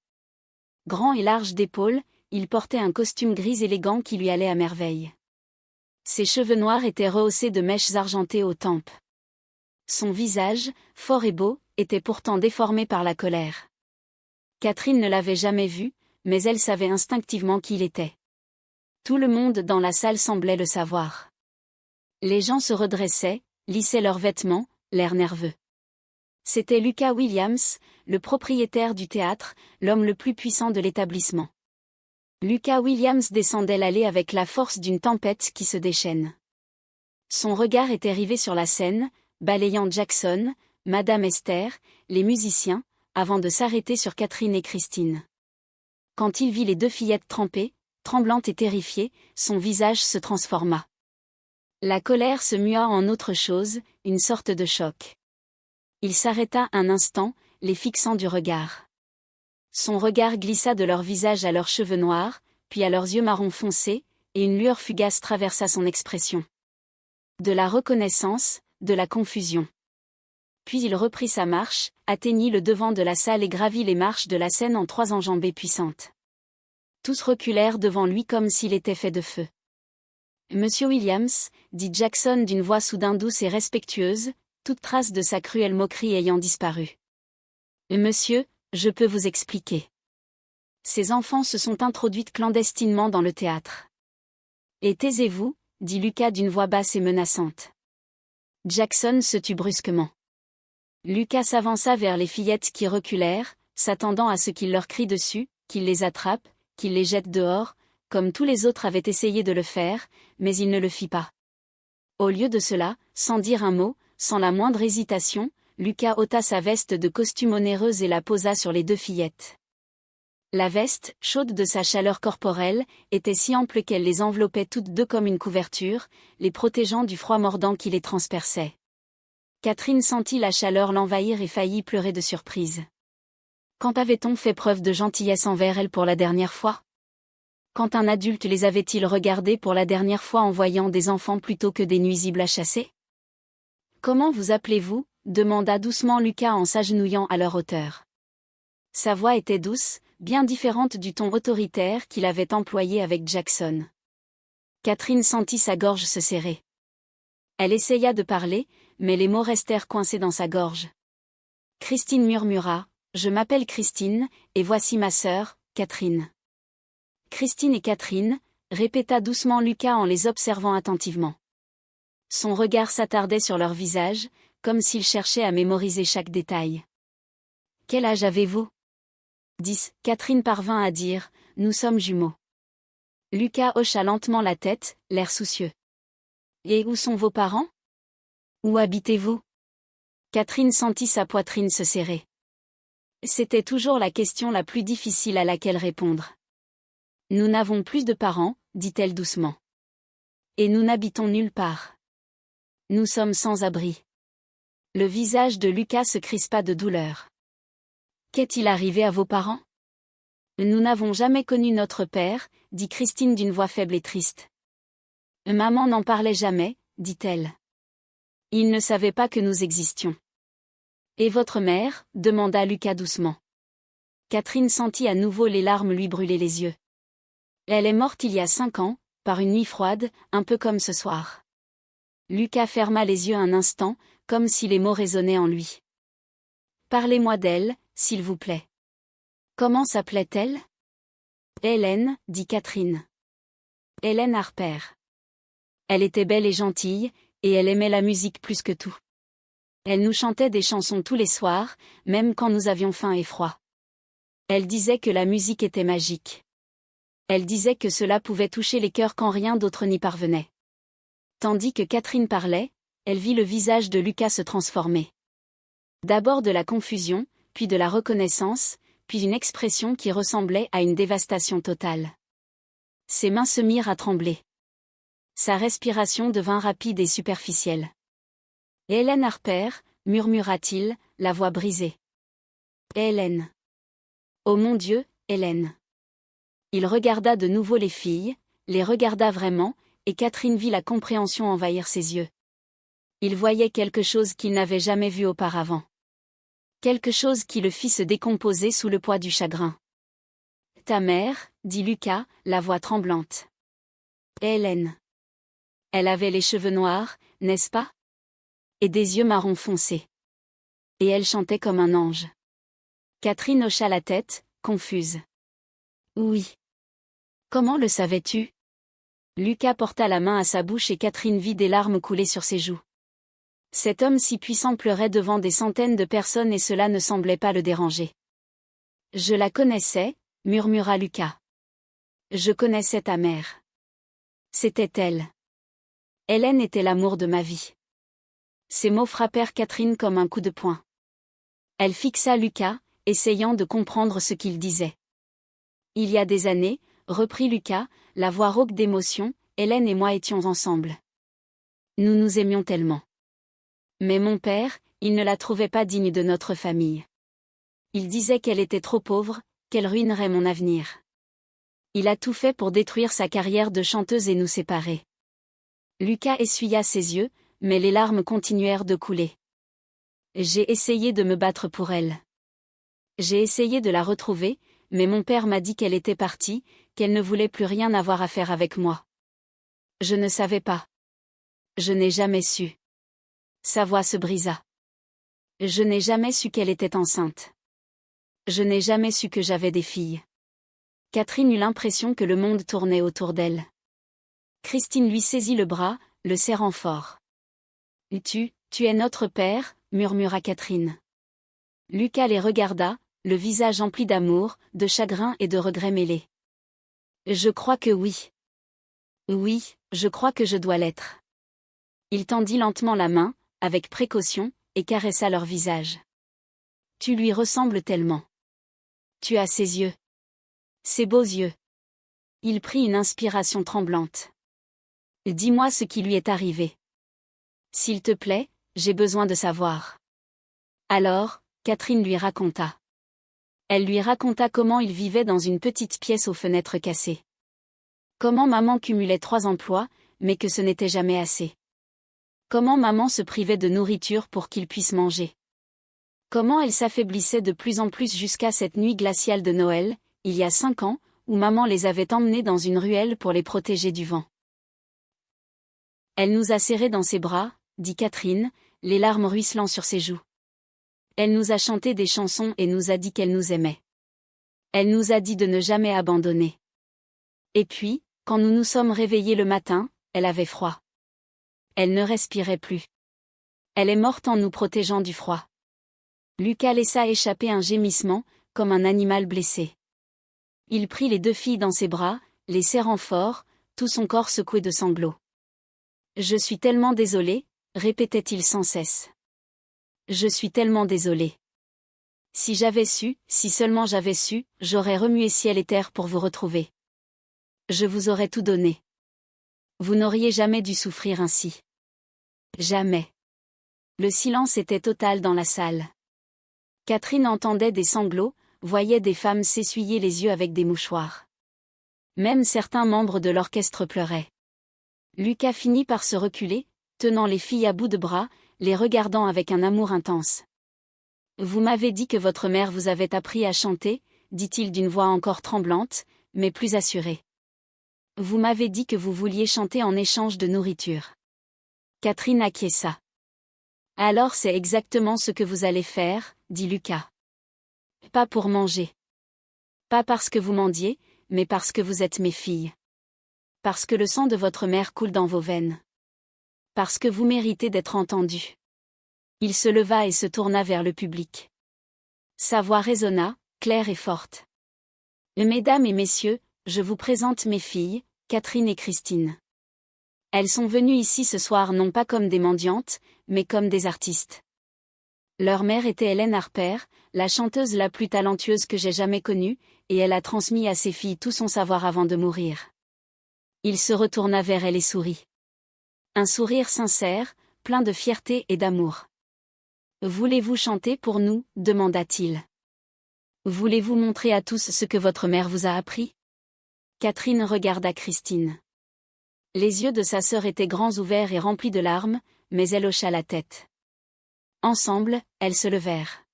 Grand et large d'épaules, il portait un costume gris élégant qui lui allait à merveille. Ses cheveux noirs étaient rehaussés de mèches argentées aux tempes. Son visage, fort et beau, était pourtant déformé par la colère. Catherine ne l'avait jamais vu, mais elle savait instinctivement qui il était. Tout le monde dans la salle semblait le savoir. Les gens se redressaient, lissaient leurs vêtements, l'air nerveux. C'était Lucas Williams, le propriétaire du théâtre, l'homme le plus puissant de l'établissement. Lucas Williams descendait l'allée avec la force d'une tempête qui se déchaîne. Son regard était rivé sur la scène, balayant Jackson, Madame Esther, les musiciens, avant de s'arrêter sur Catherine et Christine. Quand il vit les 2 fillettes trempées, tremblantes et terrifiées, son visage se transforma. La colère se mua en autre chose, une sorte de choc. Il s'arrêta un instant, les fixant du regard. Son regard glissa de leur visage à leurs cheveux noirs, puis à leurs yeux marron foncé, et une lueur fugace traversa son expression. De la reconnaissance, de la confusion. Puis il reprit sa marche, atteignit le devant de la salle et gravit les marches de la scène en 3 enjambées puissantes. Tous reculèrent devant lui comme s'il était fait de feu. « Monsieur Williams », dit Jackson d'une voix soudain douce et respectueuse, toute trace de sa cruelle moquerie ayant disparu. « Monsieur, je peux vous expliquer. Ces enfants se sont introduites clandestinement dans le théâtre. »« Et taisez-vous », dit Lucas d'une voix basse et menaçante. Jackson se tut brusquement. Lucas s'avança vers les fillettes qui reculèrent, s'attendant à ce qu'il leur crie dessus, qu'il les attrape, qu'il les jette dehors, comme tous les autres avaient essayé de le faire, mais il ne le fit pas. Au lieu de cela, sans dire un mot, sans la moindre hésitation, Lucas ôta sa veste de costume onéreuse et la posa sur les 2 fillettes. La veste, chaude de sa chaleur corporelle, était si ample qu'elle les enveloppait toutes 2 comme une couverture, les protégeant du froid mordant qui les transperçait. Catherine sentit la chaleur l'envahir et faillit pleurer de surprise. Quand avait-on fait preuve de gentillesse envers elle pour la dernière fois? Quand un adulte les avait-il regardés pour la dernière fois en voyant des enfants plutôt que des nuisibles à chasser? « Comment vous appelez-vous » demanda doucement Lucas en s'agenouillant à leur hauteur. Sa voix était douce, bien différente du ton autoritaire qu'il avait employé avec Jackson. Catherine sentit sa gorge se serrer. Elle essaya de parler, mais les mots restèrent coincés dans sa gorge. Christine murmura, « Je m'appelle Christine, et voici ma sœur, Catherine. » Christine et Catherine, répéta doucement Lucas en les observant attentivement. Son regard s'attardait sur leur visage, comme s'il cherchait à mémoriser chaque détail. « Quel âge avez-vous » 10. Catherine parvint à dire, « Nous sommes jumeaux. » Lucas hocha lentement la tête, l'air soucieux. « Et où sont vos parents? Où habitez-vous » Catherine sentit sa poitrine se serrer. C'était toujours la question la plus difficile à laquelle répondre. « Nous n'avons plus de parents, dit-elle doucement. Et nous n'habitons nulle part. Nous sommes sans abri. » Le visage de Lucas se crispa de douleur. « Qu'est-il arrivé à vos parents? » Nous n'avons jamais connu notre père, dit Christine d'une voix faible et triste. Maman n'en parlait jamais, dit-elle. Il ne savait pas que nous existions. Et votre mère? Demanda Lucas doucement. Catherine sentit à nouveau les larmes lui brûler les yeux. Elle est morte il y a 5 ans, par une nuit froide, un peu comme ce soir. Lucas ferma les yeux un instant, comme si les mots résonnaient en lui. Parlez-moi d'elle, s'il vous plaît. Comment s'appelait-elle? Hélène, dit Catherine. Hélène Harper. Elle était belle et gentille, et elle aimait la musique plus que tout. Elle nous chantait des chansons tous les soirs, même quand nous avions faim et froid. Elle disait que la musique était magique. Elle disait que cela pouvait toucher les cœurs quand rien d'autre n'y parvenait. Tandis que Catherine parlait, elle vit le visage de Lucas se transformer. D'abord de la confusion, puis de la reconnaissance, puis une expression qui ressemblait à une dévastation totale. Ses mains se mirent à trembler. Sa respiration devint rapide et superficielle. « Hélène Harper » murmura-t-il, la voix brisée. « Hélène. Oh mon Dieu, Hélène. » Il regarda de nouveau les filles, les regarda vraiment, et Catherine vit la compréhension envahir ses yeux. Il voyait quelque chose qu'il n'avait jamais vu auparavant. Quelque chose qui le fit se décomposer sous le poids du chagrin. « Ta mère, dit Lucas, la voix tremblante. Hélène. Elle avait les cheveux noirs, n'est-ce pas? Et des yeux marron foncé. Et elle chantait comme un ange. » Catherine hocha la tête, confuse. « Oui. Comment le savais-tu? » Lucas porta la main à sa bouche et Catherine vit des larmes couler sur ses joues. Cet homme si puissant pleurait devant des centaines de personnes et cela ne semblait pas le déranger. « Je la connaissais, » murmura Lucas. « Je connaissais ta mère. C'était elle. Hélène était l'amour de ma vie. » Ces mots frappèrent Catherine comme un coup de poing. Elle fixa Lucas, essayant de comprendre ce qu'il disait. « Il y a des années, » reprit Lucas, la voix rauque d'émotion, « Hélène et moi étions ensemble. Nous nous aimions tellement. Mais mon père, il ne la trouvait pas digne de notre famille. Il disait qu'elle était trop pauvre, qu'elle ruinerait mon avenir. Il a tout fait pour détruire sa carrière de chanteuse et nous séparer. » Lucas essuya ses yeux, mais les larmes continuèrent de couler. « J'ai essayé de me battre pour elle. J'ai essayé de la retrouver, mais mon père m'a dit qu'elle était partie, qu'elle ne voulait plus rien avoir à faire avec moi. Je ne savais pas. Je n'ai jamais su. » Sa voix se brisa. « Je n'ai jamais su qu'elle était enceinte. Je n'ai jamais su que j'avais des filles. » Catherine eut l'impression que le monde tournait autour d'elle. Christine lui saisit le bras, le serrant fort. « Tu es notre père, » murmura Catherine. Lucas les regarda, le visage empli d'amour, de chagrin et de regret mêlés. « Je crois que oui. Oui, je crois que je dois l'être. » Il tendit lentement la main, avec précaution, et caressa leur visage. « Tu lui ressembles tellement. Tu as ses yeux. Ses beaux yeux. » Il prit une inspiration tremblante. « Dis-moi ce qui lui est arrivé. S'il te plaît, j'ai besoin de savoir. » Alors, Catherine lui raconta. Elle lui raconta comment il vivait dans une petite pièce aux fenêtres cassées. Comment maman cumulait 3 emplois, mais que ce n'était jamais assez. Comment maman se privait de nourriture pour qu'il puisse manger. Comment elle s'affaiblissait de plus en plus jusqu'à cette nuit glaciale de Noël, il y a 5 ans, où maman les avait emmenés dans une ruelle pour les protéger du vent. Elle nous a serrés dans ses bras, dit Catherine, les larmes ruisselant sur ses joues. Elle nous a chanté des chansons et nous a dit qu'elle nous aimait. Elle nous a dit de ne jamais abandonner. Et puis, quand nous nous sommes réveillés le matin, elle avait froid. Elle ne respirait plus. Elle est morte en nous protégeant du froid. » Lucas laissa échapper un gémissement, comme un animal blessé. Il prit les 2 filles dans ses bras, les serrant fort, tout son corps secoué de sanglots. « Je suis tellement désolé, » répétait-il sans cesse. « Je suis tellement désolé. Si j'avais su, si seulement j'avais su, j'aurais remué ciel et terre pour vous retrouver. Je vous aurais tout donné. Vous n'auriez jamais dû souffrir ainsi. Jamais. » Le silence était total dans la salle. Catherine entendait des sanglots, voyait des femmes s'essuyer les yeux avec des mouchoirs. Même certains membres de l'orchestre pleuraient. Lucas finit par se reculer, tenant les filles à bout de bras, les regardant avec un amour intense. « Vous m'avez dit que votre mère vous avait appris à chanter, » dit-il d'une voix encore tremblante, mais plus assurée. Vous m'avez dit que vous vouliez chanter en échange de nourriture. Catherine acquiesça. Alors c'est exactement ce que vous allez faire, dit Lucas. Pas pour manger. Pas parce que vous mendiez, mais parce que vous êtes mes filles. Parce que le sang de votre mère coule dans vos veines. Parce que vous méritez d'être entendues. Il se leva et se tourna vers le public. Sa voix résonna, claire et forte. Mesdames et messieurs, je vous présente mes filles, Catherine et Christine. Elles sont venues ici ce soir non pas comme des mendiantes, mais comme des artistes. Leur mère était Hélène Harper, la chanteuse la plus talentueuse que j'ai jamais connue, et elle a transmis à ses filles tout son savoir avant de mourir. Il se retourna vers elle et sourit. Un sourire sincère, plein de fierté et d'amour. « Voulez-vous chanter pour nous ?» demanda-t-il. « Voulez-vous montrer à tous ce que votre mère vous a appris ?» Catherine regarda Christine. Les yeux de sa sœur étaient grands ouverts et remplis de larmes, mais elle hocha la tête. Ensemble, elles se levèrent.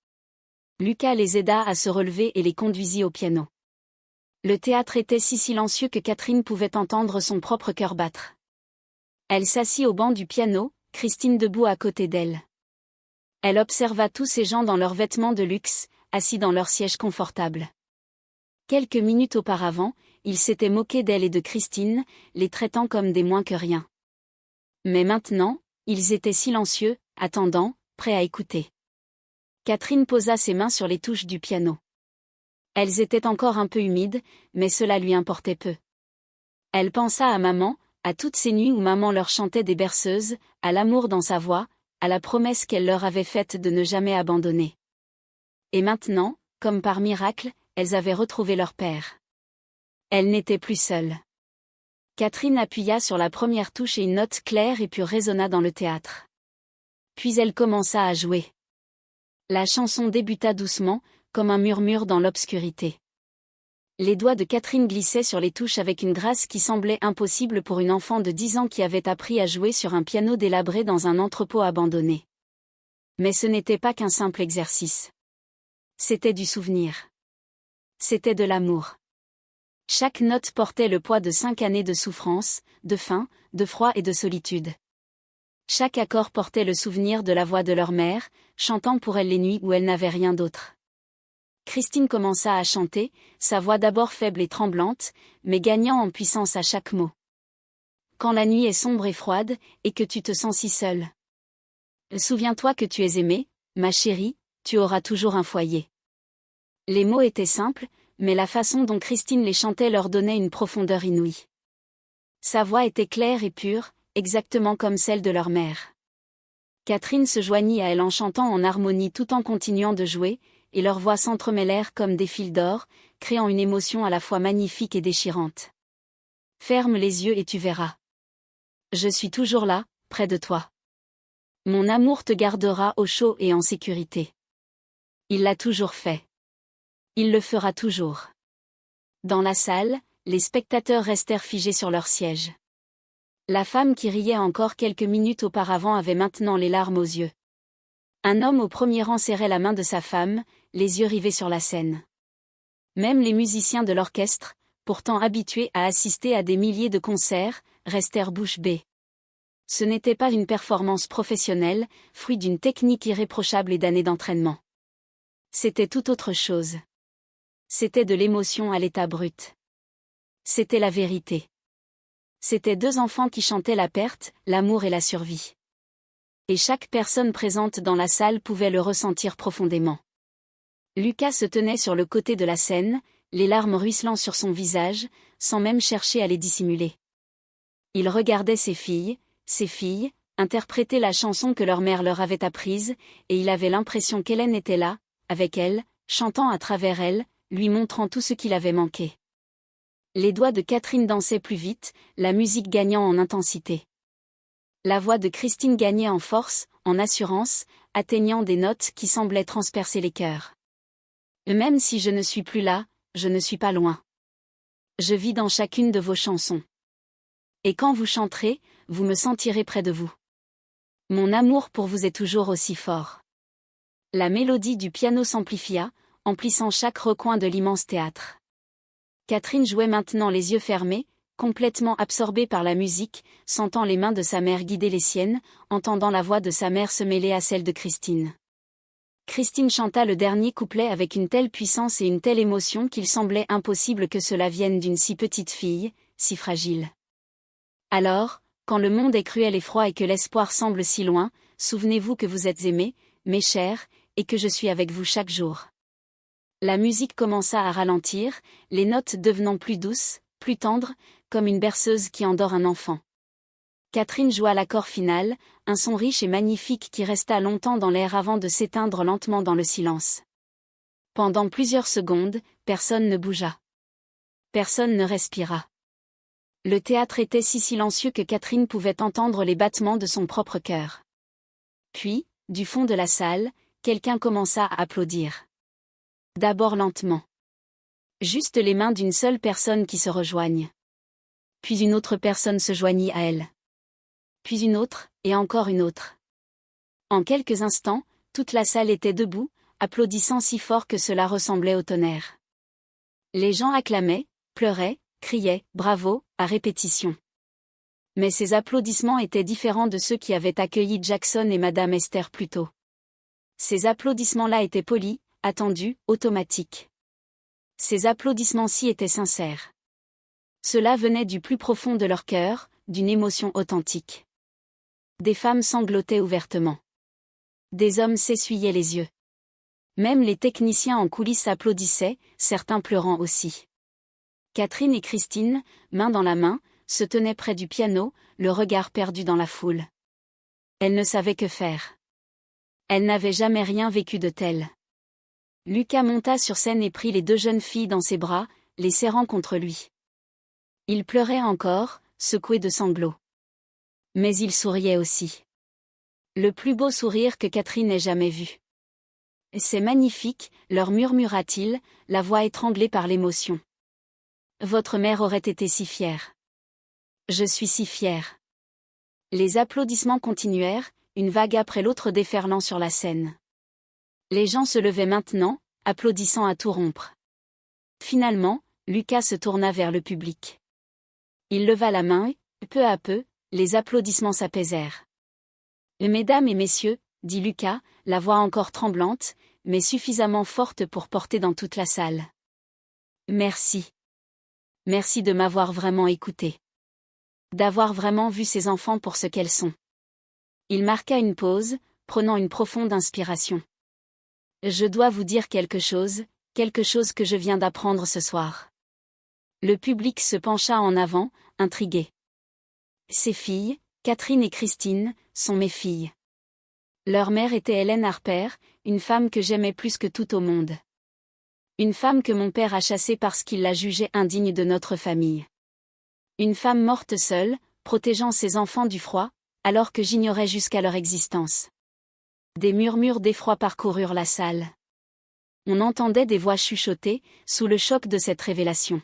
Lucas les aida à se relever et les conduisit au piano. Le théâtre était si silencieux que Catherine pouvait entendre son propre cœur battre. Elle s'assit au banc du piano, Christine debout à côté d'elle. Elle observa tous ces gens dans leurs vêtements de luxe, assis dans leurs sièges confortables. Quelques minutes auparavant, ils s'étaient moqués d'elle et de Christine, les traitant comme des moins que rien. Mais maintenant, ils étaient silencieux, attendant, prêts à écouter. Catherine posa ses mains sur les touches du piano. Elles étaient encore un peu humides, mais cela lui importait peu. Elle pensa à maman, à toutes ces nuits où maman leur chantait des berceuses, à l'amour dans sa voix, à la promesse qu'elle leur avait faite de ne jamais abandonner. Et maintenant, comme par miracle, elles avaient retrouvé leur père. Elle n'était plus seule. Catherine appuya sur la première touche et une note claire et pure résonna dans le théâtre. Puis elle commença à jouer. La chanson débuta doucement, comme un murmure dans l'obscurité. Les doigts de Catherine glissaient sur les touches avec une grâce qui semblait impossible pour une enfant de 10 ans qui avait appris à jouer sur un piano délabré dans un entrepôt abandonné. Mais ce n'était pas qu'un simple exercice. C'était du souvenir. C'était de l'amour. Chaque note portait le poids de 5 années de souffrance, de faim, de froid et de solitude. Chaque accord portait le souvenir de la voix de leur mère, chantant pour elle les nuits où elle n'avait rien d'autre. Christine commença à chanter, sa voix d'abord faible et tremblante, mais gagnant en puissance à chaque mot. Quand la nuit est sombre et froide, et que tu te sens si seule. Souviens-toi que tu es aimée, ma chérie, tu auras toujours un foyer. Les mots étaient simples, mais la façon dont Christine les chantait leur donnait une profondeur inouïe. Sa voix était claire et pure, exactement comme celle de leur mère. Catherine se joignit à elle en chantant en harmonie tout en continuant de jouer, et leurs voix s'entremêlèrent comme des fils d'or, créant une émotion à la fois magnifique et déchirante. Ferme les yeux et tu verras. Je suis toujours là, près de toi. Mon amour te gardera au chaud et en sécurité. Il l'a toujours fait. Il le fera toujours. Dans la salle, les spectateurs restèrent figés sur leurs sièges. La femme qui riait encore quelques minutes auparavant avait maintenant les larmes aux yeux. Un homme au premier rang serrait la main de sa femme, les yeux rivés sur la scène. Même les musiciens de l'orchestre, pourtant habitués à assister à des milliers de concerts, restèrent bouche bée. Ce n'était pas une performance professionnelle, fruit d'une technique irréprochable et d'années d'entraînement. C'était tout autre chose. C'était de l'émotion à l'état brut. C'était la vérité. C'étaient 2 enfants qui chantaient la perte, l'amour et la survie. Et chaque personne présente dans la salle pouvait le ressentir profondément. Lucas se tenait sur le côté de la scène, les larmes ruisselant sur son visage, sans même chercher à les dissimuler. Il regardait ses filles, interpréter la chanson que leur mère leur avait apprise, et il avait l'impression qu'Hélène était là, avec elle, chantant à travers elle, lui montrant tout ce qu'il avait manqué. Les doigts de Catherine dansaient plus vite, la musique gagnant en intensité. La voix de Christine gagnait en force, en assurance, atteignant des notes qui semblaient transpercer les cœurs. Même si je ne suis plus là, je ne suis pas loin. Je vis dans chacune de vos chansons. Et quand vous chanterez, vous me sentirez près de vous. Mon amour pour vous est toujours aussi fort. La mélodie du piano s'amplifia, emplissant chaque recoin de l'immense théâtre. Catherine jouait maintenant les yeux fermés, complètement absorbée par la musique, sentant les mains de sa mère guider les siennes, entendant la voix de sa mère se mêler à celle de Christine. Christine chanta le dernier couplet avec une telle puissance et une telle émotion qu'il semblait impossible que cela vienne d'une si petite fille, si fragile. Alors, quand le monde est cruel et froid et que l'espoir semble si loin, souvenez-vous que vous êtes aimés, mes chers, et que je suis avec vous chaque jour. La musique commença à ralentir, les notes devenant plus douces, plus tendres, comme une berceuse qui endort un enfant. Catherine joua l'accord final, un son riche et magnifique qui resta longtemps dans l'air avant de s'éteindre lentement dans le silence. Pendant plusieurs secondes, personne ne bougea. Personne ne respira. Le théâtre était si silencieux que Catherine pouvait entendre les battements de son propre cœur. Puis, du fond de la salle, quelqu'un commença à applaudir. D'abord lentement. Juste les mains d'une seule personne qui se rejoignent. Puis une autre personne se joignit à elle. Puis une autre, et encore une autre. En quelques instants, toute la salle était debout, applaudissant si fort que cela ressemblait au tonnerre. Les gens acclamaient, pleuraient, criaient « bravo » à répétition. Mais ces applaudissements étaient différents de ceux qui avaient accueilli Jackson et Madame Esther plus tôt. Ces applaudissements-là étaient polis, attendus, automatiques. Ces applaudissements-ci étaient sincères. Cela venait du plus profond de leur cœur, d'une émotion authentique. Des femmes sanglotaient ouvertement. Des hommes s'essuyaient les yeux. Même les techniciens en coulisses applaudissaient, certains pleurant aussi. Catherine et Christine, main dans la main, se tenaient près du piano, le regard perdu dans la foule. Elles ne savaient que faire. Elles n'avaient jamais rien vécu de tel. Lucas monta sur scène et prit les deux jeunes filles dans ses bras, les serrant contre lui. Il pleurait encore, secoué de sanglots. Mais il souriait aussi. Le plus beau sourire que Catherine ait jamais vu. « C'est magnifique », leur murmura-t-il, la voix étranglée par l'émotion. « Votre mère aurait été si fière. Je suis si fière. » Les applaudissements continuèrent, une vague après l'autre déferlant sur la scène. Les gens se levaient maintenant, applaudissant à tout rompre. Finalement, Lucas se tourna vers le public. Il leva la main et, peu à peu, les applaudissements s'apaisèrent. « Mesdames et messieurs », dit Lucas, la voix encore tremblante, mais suffisamment forte pour porter dans toute la salle. « Merci. Merci de m'avoir vraiment écouté. D'avoir vraiment vu ces enfants pour ce qu'elles sont. » Il marqua une pause, prenant une profonde inspiration. « Je dois vous dire quelque chose que je viens d'apprendre ce soir. » Le public se pencha en avant, intrigué. « Ces filles, Catherine et Christine, sont mes filles. Leur mère était Hélène Harper, une femme que j'aimais plus que tout au monde. Une femme que mon père a chassée parce qu'il la jugeait indigne de notre famille. Une femme morte seule, protégeant ses enfants du froid, alors que j'ignorais jusqu'à leur existence. » Des murmures d'effroi parcoururent la salle. On entendait des voix chuchoter, sous le choc de cette révélation.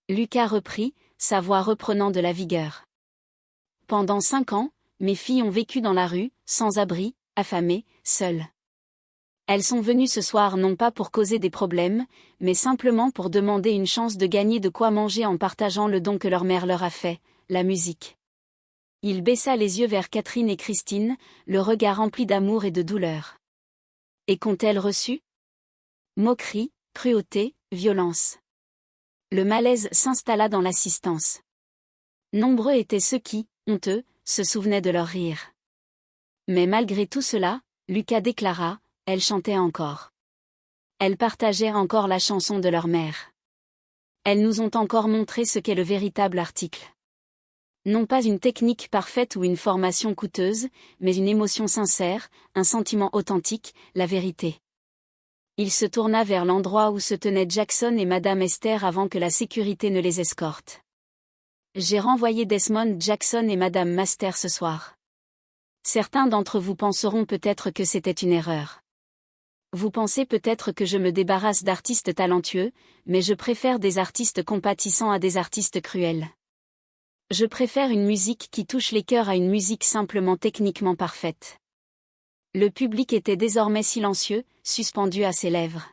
Lucas reprit, sa voix reprenant de la vigueur. « Pendant 5 ans, mes filles ont vécu dans la rue, sans abri, affamées, seules. Elles sont venues ce soir non pas pour causer des problèmes, mais simplement pour demander une chance de gagner de quoi manger en partageant le don que leur mère leur a fait, la musique. » Il baissa les yeux vers Catherine et Christine, le regard rempli d'amour et de douleur. Et qu'ont-elles reçu? Moquerie, cruauté, violence. Le malaise s'installa dans l'assistance. Nombreux étaient ceux qui, honteux, se souvenaient de leur rire. Mais malgré tout cela, Lucas déclara, elles chantaient encore. Elles partageaient encore la chanson de leur mère. Elles nous ont encore montré ce qu'est le véritable article. Non pas une technique parfaite ou une formation coûteuse, mais une émotion sincère, un sentiment authentique, la vérité. Il se tourna vers l'endroit où se tenaient Jackson et Madame Esther avant que la sécurité ne les escorte. « J'ai renvoyé Desmond Jackson et Madame Master ce soir. Certains d'entre vous penseront peut-être que c'était une erreur. Vous pensez peut-être que je me débarrasse d'artistes talentueux, mais je préfère des artistes compatissants à des artistes cruels. Je préfère une musique qui touche les cœurs à une musique simplement techniquement parfaite. » Le public était désormais silencieux, suspendu à ses lèvres.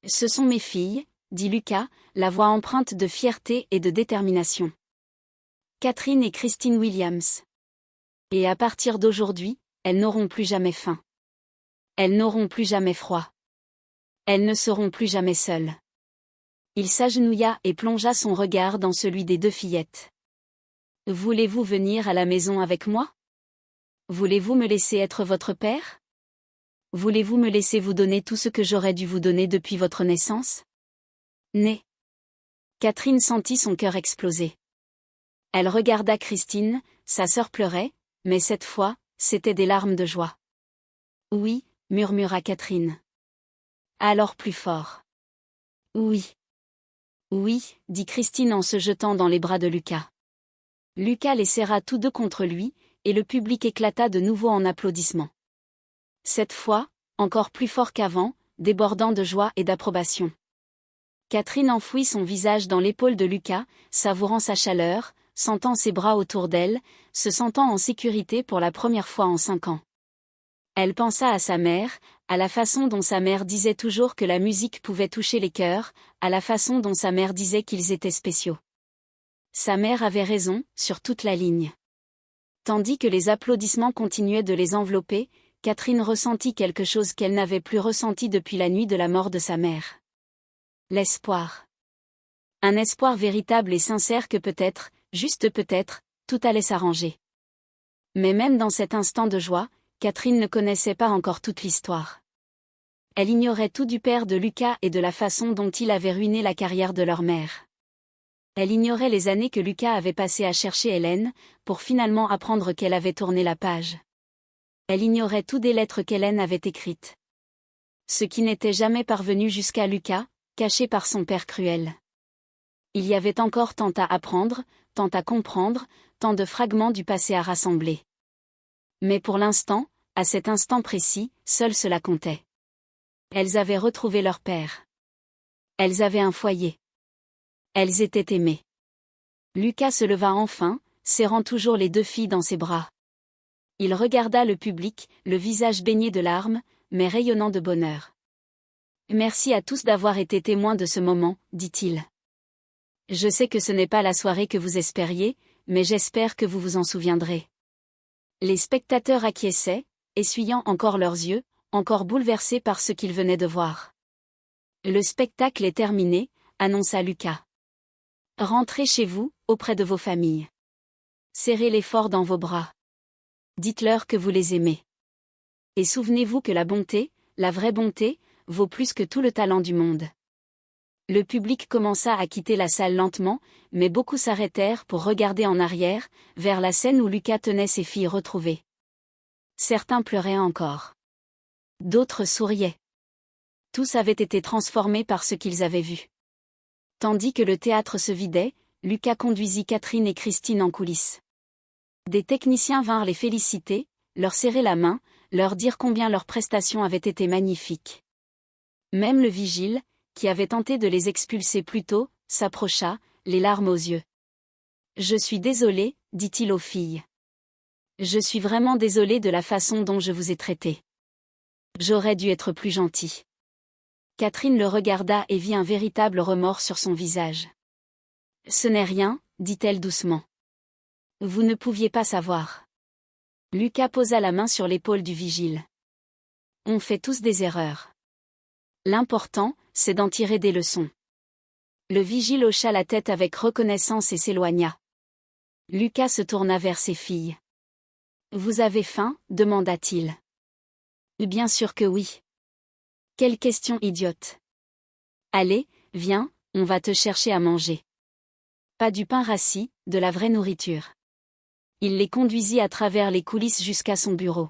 Ce sont mes filles, dit Lucas, la voix empreinte de fierté et de détermination. Catherine et Christine Williams. Et à partir d'aujourd'hui, elles n'auront plus jamais faim. Elles n'auront plus jamais froid. Elles ne seront plus jamais seules. Il s'agenouilla et plongea son regard dans celui des deux fillettes. Voulez-vous venir à la maison avec moi? Voulez-vous me laisser être votre père? Voulez-vous me laisser vous donner tout ce que j'aurais dû vous donner depuis votre naissance? Né. Catherine sentit son cœur exploser. Elle regarda Christine, sa sœur pleurait, mais cette fois, c'étaient des larmes de joie. Oui, murmura Catherine. Alors plus fort. Oui. Oui, dit Christine en se jetant dans les bras de Lucas. Lucas les serra tous deux contre lui, et le public éclata de nouveau en applaudissements. Cette fois, encore plus fort qu'avant, débordant de joie et d'approbation. Catherine enfouit son visage dans l'épaule de Lucas, savourant sa chaleur, sentant ses bras autour d'elle, se sentant en sécurité pour la première fois en 5 ans. Elle pensa à sa mère, à la façon dont sa mère disait toujours que la musique pouvait toucher les cœurs, à la façon dont sa mère disait qu'ils étaient spéciaux. Sa mère avait raison, sur toute la ligne. Tandis que les applaudissements continuaient de les envelopper, Catherine ressentit quelque chose qu'elle n'avait plus ressenti depuis la nuit de la mort de sa mère. L'espoir. Un espoir véritable et sincère que peut-être, juste peut-être, tout allait s'arranger. Mais même dans cet instant de joie, Catherine ne connaissait pas encore toute l'histoire. Elle ignorait tout du père de Lucas et de la façon dont il avait ruiné la carrière de leur mère. Elle ignorait les années que Lucas avait passées à chercher Hélène, pour finalement apprendre qu'elle avait tourné la page. Elle ignorait tout des lettres qu'Hélène avait écrites. Ce qui n'était jamais parvenu jusqu'à Lucas, caché par son père cruel. Il y avait encore tant à apprendre, tant à comprendre, tant de fragments du passé à rassembler. Mais pour l'instant, à cet instant précis, seul cela comptait. Elles avaient retrouvé leur père. Elles avaient un foyer. Elles étaient aimées. Lucas se leva enfin, serrant toujours les deux filles dans ses bras. Il regarda le public, le visage baigné de larmes, mais rayonnant de bonheur. « Merci à tous d'avoir été témoins de ce moment, dit-il. Je sais que ce n'est pas la soirée que vous espériez, mais j'espère que vous vous en souviendrez. » Les spectateurs acquiesçaient, essuyant encore leurs yeux, encore bouleversés par ce qu'ils venaient de voir. « Le spectacle est terminé, » annonça Lucas. « Rentrez chez vous, auprès de vos familles. Serrez-les fort dans vos bras. Dites-leur que vous les aimez. Et souvenez-vous que la bonté, la vraie bonté, vaut plus que tout le talent du monde. » Le public commença à quitter la salle lentement, mais beaucoup s'arrêtèrent pour regarder en arrière, vers la scène où Lucas tenait ses filles retrouvées. Certains pleuraient encore. D'autres souriaient. Tous avaient été transformés par ce qu'ils avaient vu. Tandis que le théâtre se vidait, Lucas conduisit Catherine et Christine en coulisses. Des techniciens vinrent les féliciter, leur serrer la main, leur dire combien leurs prestations avaient été magnifiques. Même le vigile, qui avait tenté de les expulser plus tôt, s'approcha, les larmes aux yeux. « Je suis désolé, dit-il aux filles. Je suis vraiment désolé de la façon dont je vous ai traité. J'aurais dû être plus gentil. » Catherine le regarda et vit un véritable remords sur son visage. « Ce n'est rien, dit-elle doucement. Vous ne pouviez pas savoir. » Lucas posa la main sur l'épaule du vigile. « On fait tous des erreurs. L'important, c'est d'en tirer des leçons. » Le vigile hocha la tête avec reconnaissance et s'éloigna. Lucas se tourna vers ses filles. « Vous avez faim ? demanda-t-il. « Bien sûr que oui. » Quelle question idiote. Allez, viens, on va te chercher à manger. Pas du pain rassis, de la vraie nourriture. Il les conduisit à travers les coulisses jusqu'à son bureau.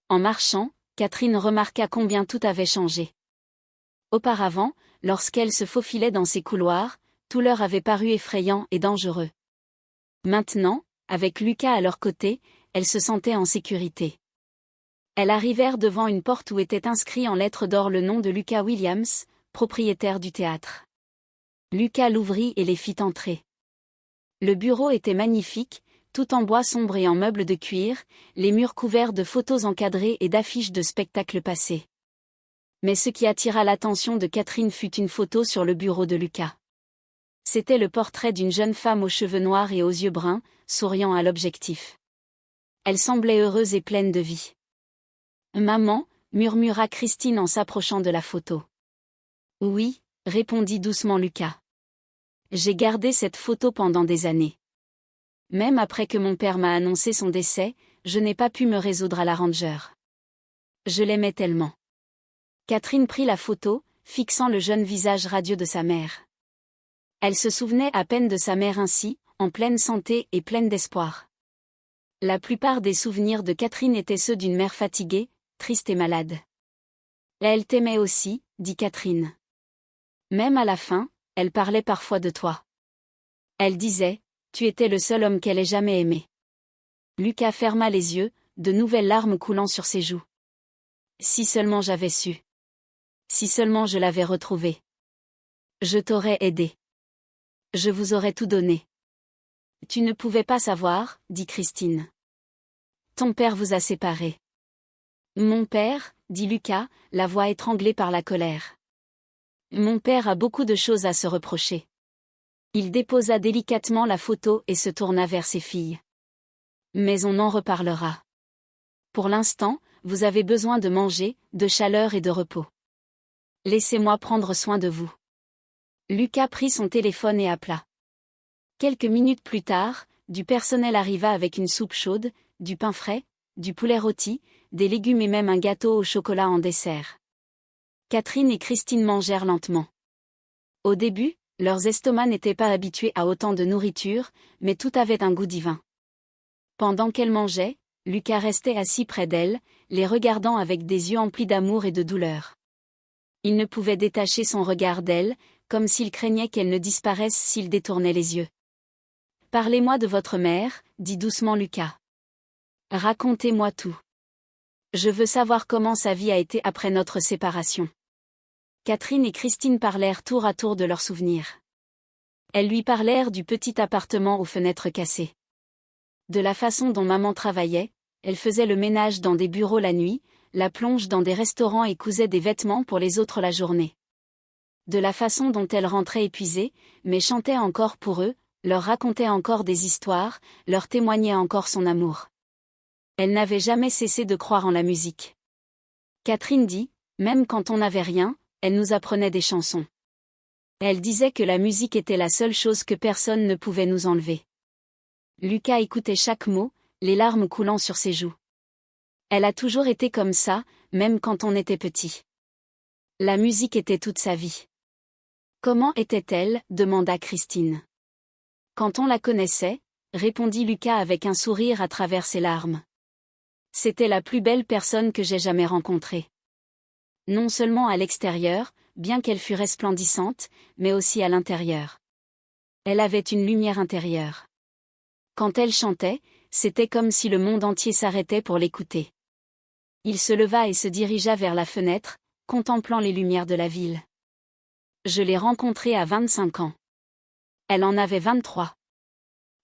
En marchant, Catherine remarqua combien tout avait changé. Auparavant, lorsqu'elle se faufilait dans ces couloirs, tout leur avait paru effrayant et dangereux. Maintenant, avec Lucas à leur côté, elles se sentaient en sécurité. Elles arrivèrent devant une porte où était inscrit en lettres d'or le nom de Lucas Williams, propriétaire du théâtre. Lucas l'ouvrit et les fit entrer. Le bureau était magnifique, tout en bois sombre et en meubles de cuir, les murs couverts de photos encadrées et d'affiches de spectacles passés. Mais ce qui attira l'attention de Catherine fut une photo sur le bureau de Lucas. C'était le portrait d'une jeune femme aux cheveux noirs et aux yeux bruns, souriant à l'objectif. Elle semblait heureuse et pleine de vie. « Maman », murmura Christine en s'approchant de la photo. « Oui », répondit doucement Lucas. « J'ai gardé cette photo pendant des années. Même après que mon père m'a annoncé son décès, je n'ai pas pu me résoudre à la ranger. Je l'aimais tellement. » Catherine prit la photo, fixant le jeune visage radieux de sa mère. Elle se souvenait à peine de sa mère ainsi, en pleine santé et pleine d'espoir. La plupart des souvenirs de Catherine étaient ceux d'une mère fatiguée, triste et malade. « Elle t'aimait aussi », dit Catherine. Même à la fin, elle parlait parfois de toi. Elle disait, tu étais le seul homme qu'elle ait jamais aimé. Lucas ferma les yeux, de nouvelles larmes coulant sur ses joues. Si seulement j'avais su. Si seulement je l'avais retrouvée. Je t'aurais aidé. Je vous aurais tout donné. Tu ne pouvais pas savoir, dit Christine. Ton père vous a séparés. Mon père, dit Lucas, la voix étranglée par la colère. Mon père a beaucoup de choses à se reprocher. Il déposa délicatement la photo et se tourna vers ses filles. Mais on en reparlera. Pour l'instant, vous avez besoin de manger, de chaleur et de repos. Laissez-moi prendre soin de vous. Lucas prit son téléphone et appela. Quelques minutes plus tard, du personnel arriva avec une soupe chaude, du pain frais, du poulet rôti, des légumes et même un gâteau au chocolat en dessert. Catherine et Christine mangèrent lentement. Au début, leurs estomacs n'étaient pas habitués à autant de nourriture, mais tout avait un goût divin. Pendant qu'elles mangeaient, Lucas restait assis près d'elle, les regardant avec des yeux emplis d'amour et de douleur. Il ne pouvait détacher son regard d'elle, comme s'il craignait qu'elle ne disparaisse s'il détournait les yeux. « Parlez-moi de votre mère », dit doucement Lucas. « Racontez-moi tout. Je veux savoir comment sa vie a été après notre séparation. » Catherine et Christine parlèrent tour à tour de leurs souvenirs. Elles lui parlèrent du petit appartement aux fenêtres cassées. De la façon dont maman travaillait, elle faisait le ménage dans des bureaux la nuit, la plonge dans des restaurants et cousait des vêtements pour les autres la journée. De la façon dont elle rentrait épuisée, mais chantait encore pour eux, leur racontait encore des histoires, leur témoignait encore son amour. Elle n'avait jamais cessé de croire en la musique. Catherine dit, même quand on n'avait rien, elle nous apprenait des chansons. Elle disait que la musique était la seule chose que personne ne pouvait nous enlever. Lucas écoutait chaque mot, les larmes coulant sur ses joues. Elle a toujours été comme ça, même quand on était petit. La musique était toute sa vie. Comment était-elle, demanda Christine. Quand on la connaissait, répondit Lucas avec un sourire à travers ses larmes. C'était la plus belle personne que j'ai jamais rencontrée. Non seulement à l'extérieur, bien qu'elle fût resplendissante, mais aussi à l'intérieur. Elle avait une lumière intérieure. Quand elle chantait, c'était comme si le monde entier s'arrêtait pour l'écouter. Il se leva et se dirigea vers la fenêtre, contemplant les lumières de la ville. Je l'ai rencontrée à 25 ans. Elle en avait 23.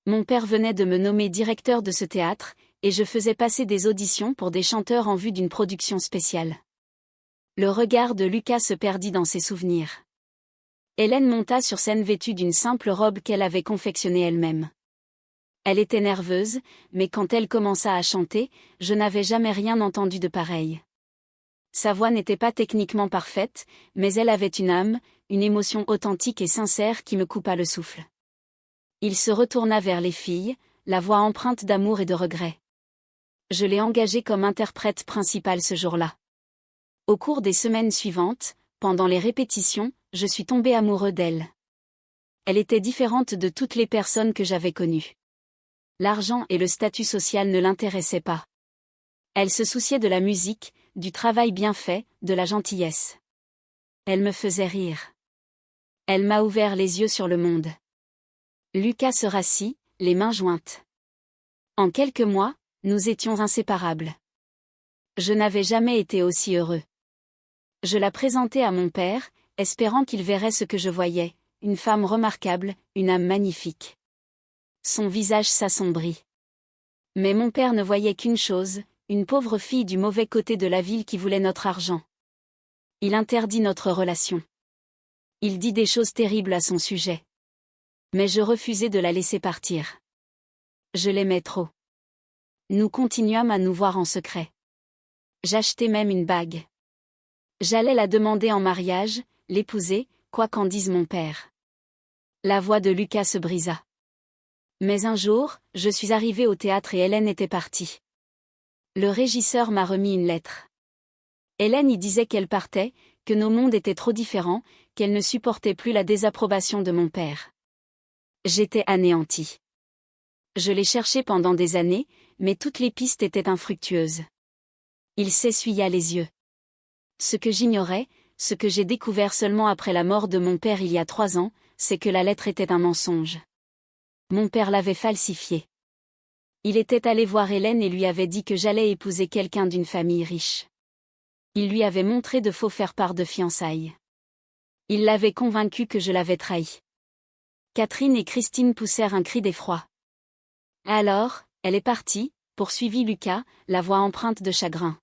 Mon père venait de me nommer directeur de ce théâtre, et je faisais passer des auditions pour des chanteurs en vue d'une production spéciale. Le regard de Lucas se perdit dans ses souvenirs. Hélène monta sur scène vêtue d'une simple robe qu'elle avait confectionnée elle-même. Elle était nerveuse, mais quand elle commença à chanter, je n'avais jamais rien entendu de pareil. Sa voix n'était pas techniquement parfaite, mais elle avait une âme, une émotion authentique et sincère qui me coupa le souffle. Il se retourna vers les filles, la voix empreinte d'amour et de regret. Je l'ai engagée comme interprète principale ce jour-là. Au cours des semaines suivantes, pendant les répétitions, je suis tombé amoureux d'elle. Elle était différente de toutes les personnes que j'avais connues. L'argent et le statut social ne l'intéressaient pas. Elle se souciait de la musique, du travail bien fait, de la gentillesse. Elle me faisait rire. Elle m'a ouvert les yeux sur le monde. Lucas se rassit, les mains jointes. En quelques mois, nous étions inséparables. Je n'avais jamais été aussi heureux. Je la présentai à mon père, espérant qu'il verrait ce que je voyais, une femme remarquable, une âme magnifique. Son visage s'assombrit. Mais mon père ne voyait qu'une chose, une pauvre fille du mauvais côté de la ville qui voulait notre argent. Il interdit notre relation. Il dit des choses terribles à son sujet. Mais je refusai de la laisser partir. Je l'aimais trop. Nous continuâmes à nous voir en secret. J'achetai même une bague. J'allais la demander en mariage, l'épouser, quoi qu'en dise mon père. La voix de Lucas se brisa. Mais un jour, je suis arrivée au théâtre et Hélène était partie. Le régisseur m'a remis une lettre. Hélène y disait qu'elle partait, que nos mondes étaient trop différents, qu'elle ne supportait plus la désapprobation de mon père. J'étais anéantie. Je l'ai cherché pendant des années, mais toutes les pistes étaient infructueuses. Il s'essuya les yeux. Ce que j'ignorais, ce que j'ai découvert seulement après la mort de mon père il y a 3 ans, c'est que la lettre était un mensonge. Mon père l'avait falsifiée. Il était allé voir Hélène et lui avait dit que j'allais épouser quelqu'un d'une famille riche. Il lui avait montré de faux faire-part de fiançailles. Il l'avait convaincue que je l'avais trahi. Catherine et Christine poussèrent un cri d'effroi. Alors, elle est partie, poursuivit Lucas, la voix empreinte de chagrin.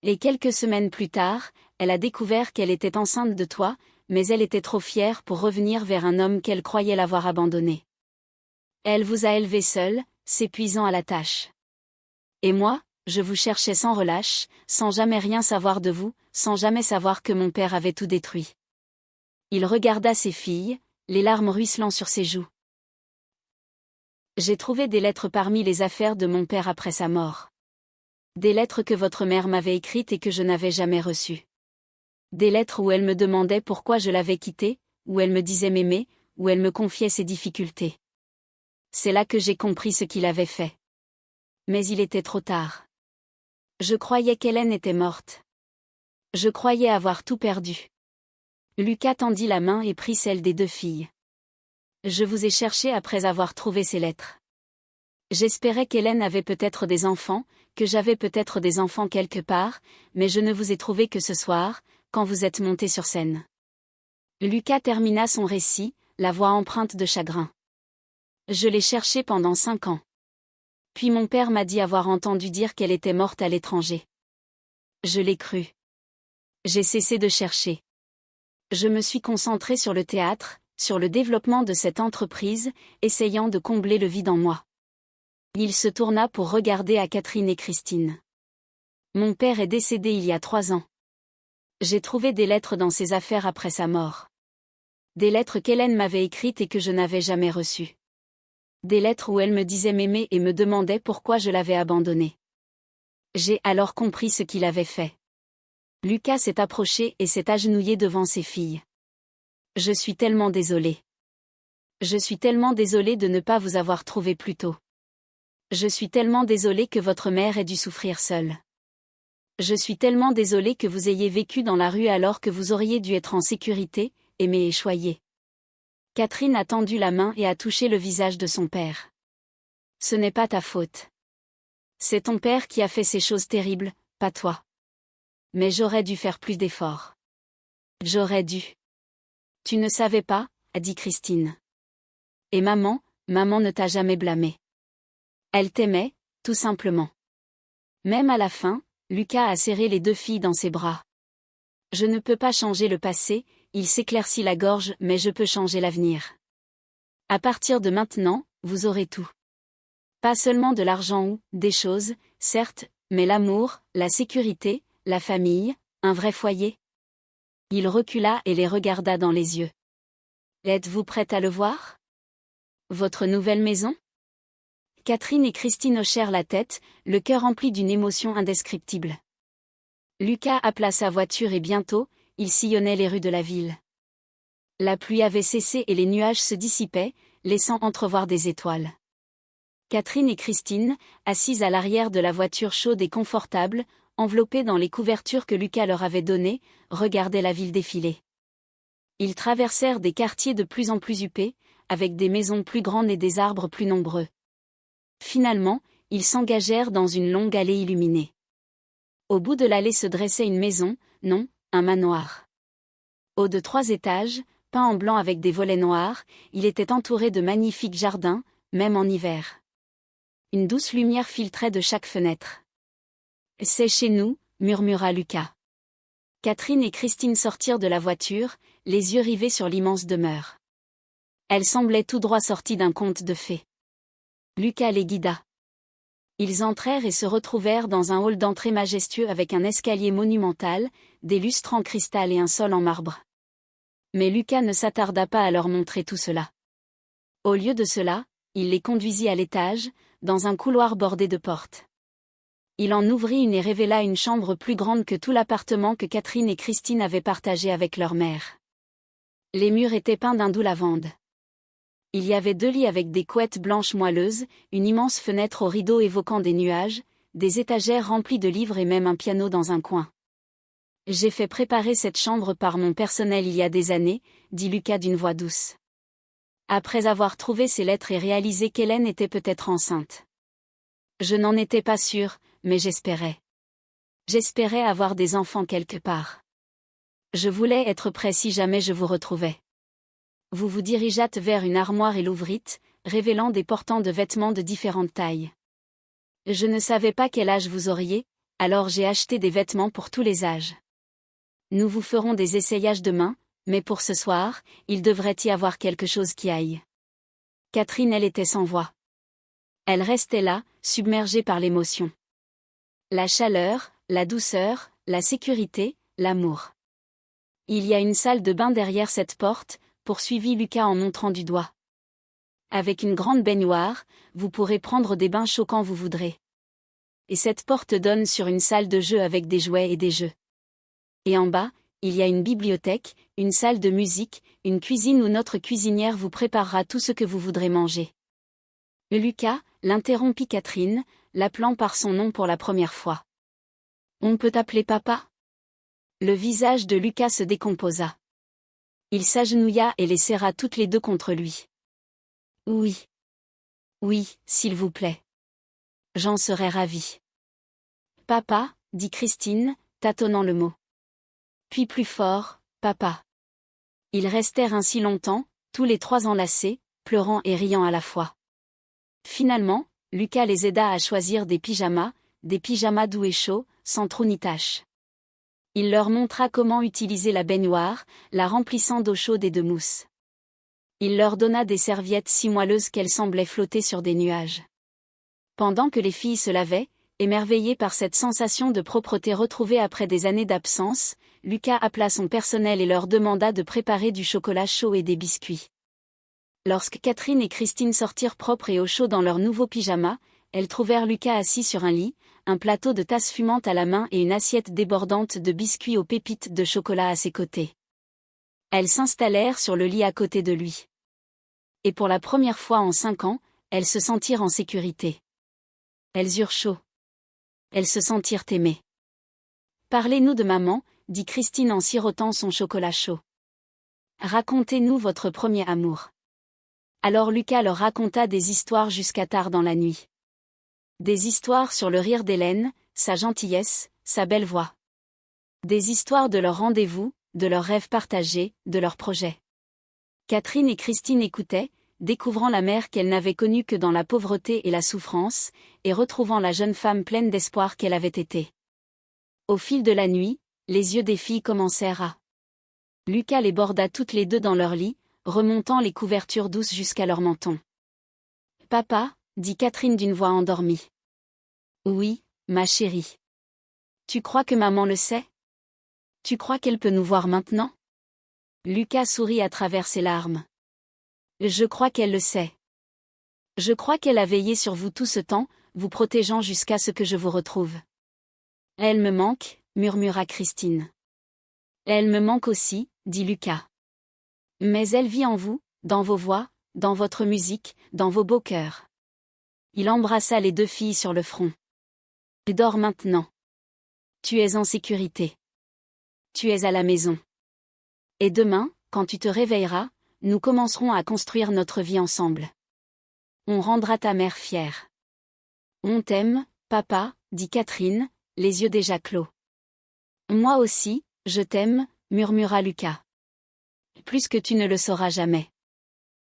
Et quelques semaines plus tard, elle a découvert qu'elle était enceinte de toi, mais elle était trop fière pour revenir vers un homme qu'elle croyait l'avoir abandonné. Elle vous a élevé seule, s'épuisant à la tâche. Et moi, je vous cherchais sans relâche, sans jamais rien savoir de vous, sans jamais savoir que mon père avait tout détruit. Il regarda ses filles, les larmes ruisselant sur ses joues. J'ai trouvé des lettres parmi les affaires de mon père après sa mort. Des lettres que votre mère m'avait écrites et que je n'avais jamais reçues. Des lettres où elle me demandait pourquoi je l'avais quitté, où elle me disait m'aimer, où elle me confiait ses difficultés. C'est là que j'ai compris ce qu'il avait fait. Mais il était trop tard. Je croyais qu'Hélène était morte. Je croyais avoir tout perdu. Lucas tendit la main et prit celle des 2 filles. Je vous ai cherché après avoir trouvé ces lettres. J'espérais qu'Hélène avait peut-être des enfants, que j'avais peut-être des enfants quelque part, mais je ne vous ai trouvé que ce soir, quand vous êtes monté sur scène. Lucas termina son récit, la voix empreinte de chagrin. Je l'ai cherchée pendant 5 ans. Puis mon père m'a dit avoir entendu dire qu'elle était morte à l'étranger. Je l'ai cru. J'ai cessé de chercher. Je me suis concentrée sur le théâtre, sur le développement de cette entreprise, essayant de combler le vide en moi. Il se tourna pour regarder à Catherine et Christine. Mon père est décédé il y a 3 ans. J'ai trouvé des lettres dans ses affaires après sa mort. Des lettres qu'Hélène m'avait écrites et que je n'avais jamais reçues. Des lettres où elle me disait m'aimer et me demandait pourquoi je l'avais abandonnée. J'ai alors compris ce qu'il avait fait. Lucas s'est approché et s'est agenouillé devant ses filles. Je suis tellement désolée. Je suis tellement désolée de ne pas vous avoir trouvé plus tôt. Je suis tellement désolée que votre mère ait dû souffrir seule. Je suis tellement désolée que vous ayez vécu dans la rue alors que vous auriez dû être en sécurité, aimée et choyée. Catherine a tendu la main et a touché le visage de son père. Ce n'est pas ta faute. C'est ton père qui a fait ces choses terribles, pas toi. Mais j'aurais dû faire plus d'efforts. J'aurais dû. Tu ne savais pas, a dit Christine. Et maman ne t'a jamais blâmé. Elle t'aimait, tout simplement. Même à la fin, Lucas a serré les 2 filles dans ses bras. Je ne peux pas changer le passé, il s'éclaircit la gorge, mais je peux changer l'avenir. À partir de maintenant, vous aurez tout. Pas seulement de l'argent ou des choses, certes, mais l'amour, la sécurité, la famille, un vrai foyer. Il recula et les regarda dans les yeux. Êtes-vous prête à le voir? Votre nouvelle maison? Catherine et Christine hochèrent la tête, le cœur rempli d'une émotion indescriptible. Lucas appela sa voiture et bientôt, il sillonnait les rues de la ville. La pluie avait cessé et les nuages se dissipaient, laissant entrevoir des étoiles. Catherine et Christine, assises à l'arrière de la voiture chaude et confortable, enveloppées dans les couvertures que Lucas leur avait données, regardaient la ville défiler. Ils traversèrent des quartiers de plus en plus huppés, avec des maisons plus grandes et des arbres plus nombreux. Finalement, ils s'engagèrent dans une longue allée illuminée. Au bout de l'allée se dressait une maison, non, un manoir. Haut de 3 étages, peint en blanc avec des volets noirs, il était entouré de magnifiques jardins, même en hiver. Une douce lumière filtrait de chaque fenêtre. « C'est chez nous », murmura Lucas. Catherine et Christine sortirent de la voiture, les yeux rivés sur l'immense demeure. Elle semblait tout droit sortie d'un conte de fées. Lucas les guida. Ils entrèrent et se retrouvèrent dans un hall d'entrée majestueux avec un escalier monumental, des lustres en cristal et un sol en marbre. Mais Lucas ne s'attarda pas à leur montrer tout cela. Au lieu de cela, il les conduisit à l'étage, dans un couloir bordé de portes. Il en ouvrit une et révéla une chambre plus grande que tout l'appartement que Catherine et Christine avaient partagé avec leur mère. Les murs étaient peints d'un doux lavande. Il y avait 2 lits avec des couettes blanches moelleuses, une immense fenêtre aux rideaux évoquant des nuages, des étagères remplies de livres et même un piano dans un coin. « J'ai fait préparer cette chambre par mon personnel il y a des années, dit Lucas d'une voix douce. Après avoir trouvé ses lettres et réalisé qu'Hélène était peut-être enceinte. Je n'en étais pas sûre, mais j'espérais. J'espérais avoir des enfants quelque part. Je voulais être prêt si jamais je vous retrouvais. Vous vous dirigeâtes vers une armoire et l'ouvrîtes, révélant des portants de vêtements de différentes tailles. Je ne savais pas quel âge vous auriez, alors j'ai acheté des vêtements pour tous les âges. Nous vous ferons des essayages demain, mais pour ce soir, il devrait y avoir quelque chose qui aille. Catherine, elle était sans voix. Elle restait là, submergée par l'émotion. La chaleur, la douceur, la sécurité, l'amour. Il y a une salle de bain derrière cette porte, poursuivit Lucas en montrant du doigt. Avec une grande baignoire, vous pourrez prendre des bains chauds quand vous voudrez. Et cette porte donne sur une salle de jeu avec des jouets et des jeux. Et en bas, il y a une bibliothèque, une salle de musique, une cuisine où notre cuisinière vous préparera tout ce que vous voudrez manger. Lucas, l'interrompit Catherine, l'appelant par son nom pour la première fois. On peut t'appeler papa ? Le visage de Lucas se décomposa. Il s'agenouilla et les serra toutes les 2 contre lui. Oui. Oui, s'il vous plaît. J'en serais ravie. Papa, dit Christine, tâtonnant le mot. Puis plus fort, papa. Ils restèrent ainsi longtemps, tous les 3 enlacés, pleurant et riant à la fois. Finalement, Lucas les aida à choisir des pyjamas doux et chauds, sans trou ni tache. Il leur montra comment utiliser la baignoire, la remplissant d'eau chaude et de mousse. Il leur donna des serviettes si moelleuses qu'elles semblaient flotter sur des nuages. Pendant que les filles se lavaient, émerveillées par cette sensation de propreté retrouvée après des années d'absence, Lucas appela son personnel et leur demanda de préparer du chocolat chaud et des biscuits. Lorsque Catherine et Christine sortirent propres et au chaud dans leurs nouveaux pyjamas, elles trouvèrent Lucas assis sur un lit, un plateau de tasses fumantes à la main et une assiette débordante de biscuits aux pépites de chocolat à ses côtés. Elles s'installèrent sur le lit à côté de lui. Et pour la première fois en 5 ans, elles se sentirent en sécurité. Elles eurent chaud. Elles se sentirent aimées. Parlez-nous de maman, dit Christine en sirotant son chocolat chaud. Racontez-nous votre premier amour. Alors Lucas leur raconta des histoires jusqu'à tard dans la nuit. Des histoires sur le rire d'Hélène, sa gentillesse, sa belle voix. Des histoires de leurs rendez-vous, de leurs rêves partagés, de leurs projets. Catherine et Christine écoutaient, découvrant la mère qu'elles n'avaient connue que dans la pauvreté et la souffrance, et retrouvant la jeune femme pleine d'espoir qu'elle avait été. Au fil de la nuit, les yeux des filles commencèrent à. Lucas les borda toutes les 2 dans leur lit, remontant les couvertures douces jusqu'à leur menton. Papa, dit Catherine d'une voix endormie. Oui, ma chérie. Tu crois que maman le sait ? Tu crois qu'elle peut nous voir maintenant ? Lucas sourit à travers ses larmes. Je crois qu'elle le sait. Je crois qu'elle a veillé sur vous tout ce temps, vous protégeant jusqu'à ce que je vous retrouve. Elle me manque, murmura Christine. Elle me manque aussi, dit Lucas. Mais elle vit en vous, dans vos voix, dans votre musique, dans vos beaux cœurs. Il embrassa les 2 filles sur le front. Dors maintenant. Tu es en sécurité. Tu es à la maison. Et demain, quand tu te réveilleras, nous commencerons à construire notre vie ensemble. On rendra ta mère fière. On t'aime, papa, dit Catherine, les yeux déjà clos. Moi aussi, je t'aime, murmura Lucas. Plus que tu ne le sauras jamais.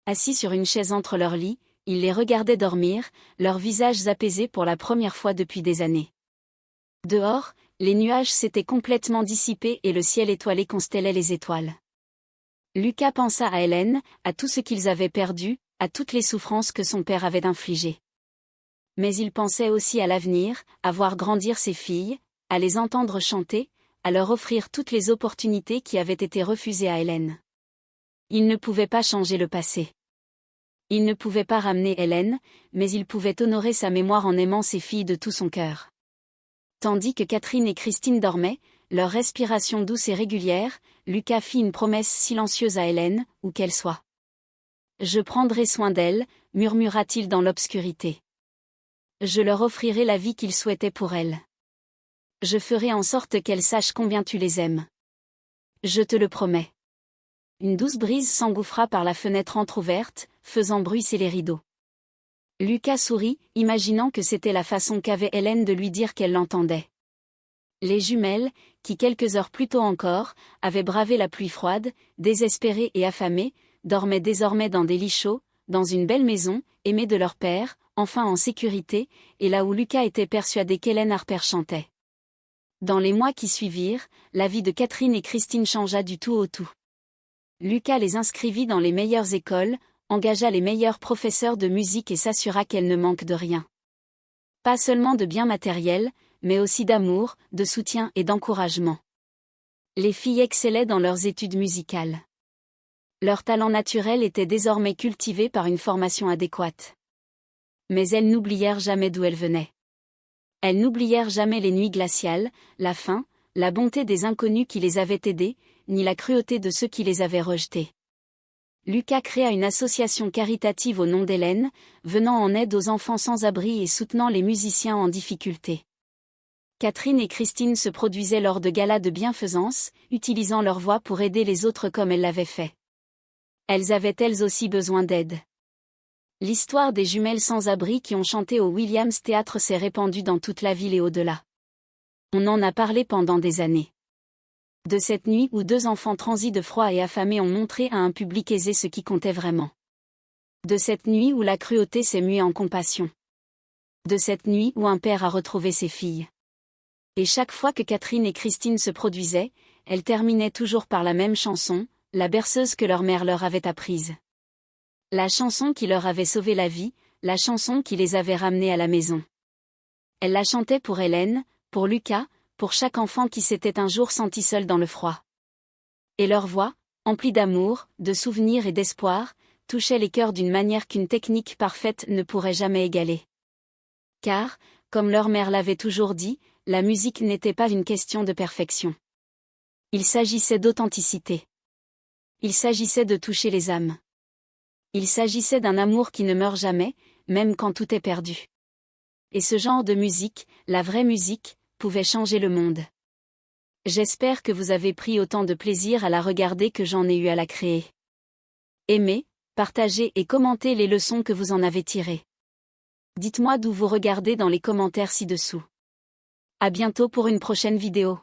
Assis sur une chaise entre leurs lits, il les regardait dormir, leurs visages apaisés pour la première fois depuis des années. Dehors, Les nuages s'étaient complètement dissipés et le ciel étoilé constellait les étoiles. Lucas pensa à Hélène, à tout ce qu'ils avaient perdu, à toutes les souffrances que son père avait infligées. Mais il pensait aussi à l'avenir, à voir grandir ses filles, à les entendre chanter, à leur offrir toutes les opportunités qui avaient été refusées à Hélène. Il ne pouvait pas changer le passé. Il ne pouvait pas ramener Hélène, mais il pouvait honorer sa mémoire en aimant ses filles de tout son cœur. Tandis que Catherine et Christine dormaient, leur respiration douce et régulière, Lucas fit une promesse silencieuse à Hélène, où qu'elle soit. « Je prendrai soin d'elle », murmura-t-il dans l'obscurité. « Je leur offrirai la vie qu'ils souhaitaient pour elle. Je ferai en sorte qu'elles sachent combien tu les aimes. Je te le promets. » Une douce brise s'engouffra par la fenêtre entr'ouverte, faisant bruisser les rideaux. Lucas sourit, imaginant que c'était la façon qu'avait Hélène de lui dire qu'elle l'entendait. Les jumelles, qui quelques heures plus tôt encore, avaient bravé la pluie froide, désespérées et affamées, dormaient désormais dans des lits chauds, dans une belle maison, aimée de leur père, enfin en sécurité, et là où Lucas était persuadé qu'Hélène Harper chantait. Dans les mois qui suivirent, la vie de Catherine et Christine changea du tout au tout. Lucas les inscrivit dans les meilleures écoles, engagea les meilleurs professeurs de musique et s'assura qu'elles ne manquent de rien. Pas seulement de biens matériels, mais aussi d'amour, de soutien et d'encouragement. Les filles excellaient dans leurs études musicales. Leur talent naturel était désormais cultivé par une formation adéquate. Mais elles n'oublièrent jamais d'où elles venaient. Elles n'oublièrent jamais les nuits glaciales, la faim, la bonté des inconnus qui les avaient aidées, ni la cruauté de ceux qui les avaient rejetées. Lucas créa une association caritative au nom d'Hélène, venant en aide aux enfants sans abri et soutenant les musiciens en difficulté. Catherine et Christine se produisaient lors de galas de bienfaisance, utilisant leur voix pour aider les autres comme elles l'avaient fait. Elles avaient elles aussi besoin d'aide. L'histoire des jumelles sans abri qui ont chanté au Williams Theatre s'est répandue dans toute la ville et au-delà. On en a parlé pendant des années. De cette nuit où 2 enfants transis de froid et affamés ont montré à un public aisé ce qui comptait vraiment. De cette nuit où la cruauté s'est muée en compassion. De cette nuit où un père a retrouvé ses filles. Et chaque fois que Catherine et Christine se produisaient, elles terminaient toujours par la même chanson, la berceuse que leur mère leur avait apprise. La chanson qui leur avait sauvé la vie, la chanson qui les avait ramenées à la maison. Elles la chantaient pour Hélène, pour Lucas, pour chaque enfant qui s'était un jour senti seul dans le froid. Et leur voix, emplie d'amour, de souvenirs et d'espoir, touchait les cœurs d'une manière qu'une technique parfaite ne pourrait jamais égaler. Car, comme leur mère l'avait toujours dit, la musique n'était pas une question de perfection. Il s'agissait d'authenticité. Il s'agissait de toucher les âmes. Il s'agissait d'un amour qui ne meurt jamais, même quand tout est perdu. Et ce genre de musique, la vraie musique, pouvait changer le monde. J'espère que vous avez pris autant de plaisir à la regarder que j'en ai eu à la créer. Aimez, partagez et commentez les leçons que vous en avez tirées. Dites-moi d'où vous regardez dans les commentaires ci-dessous. À bientôt pour une prochaine vidéo.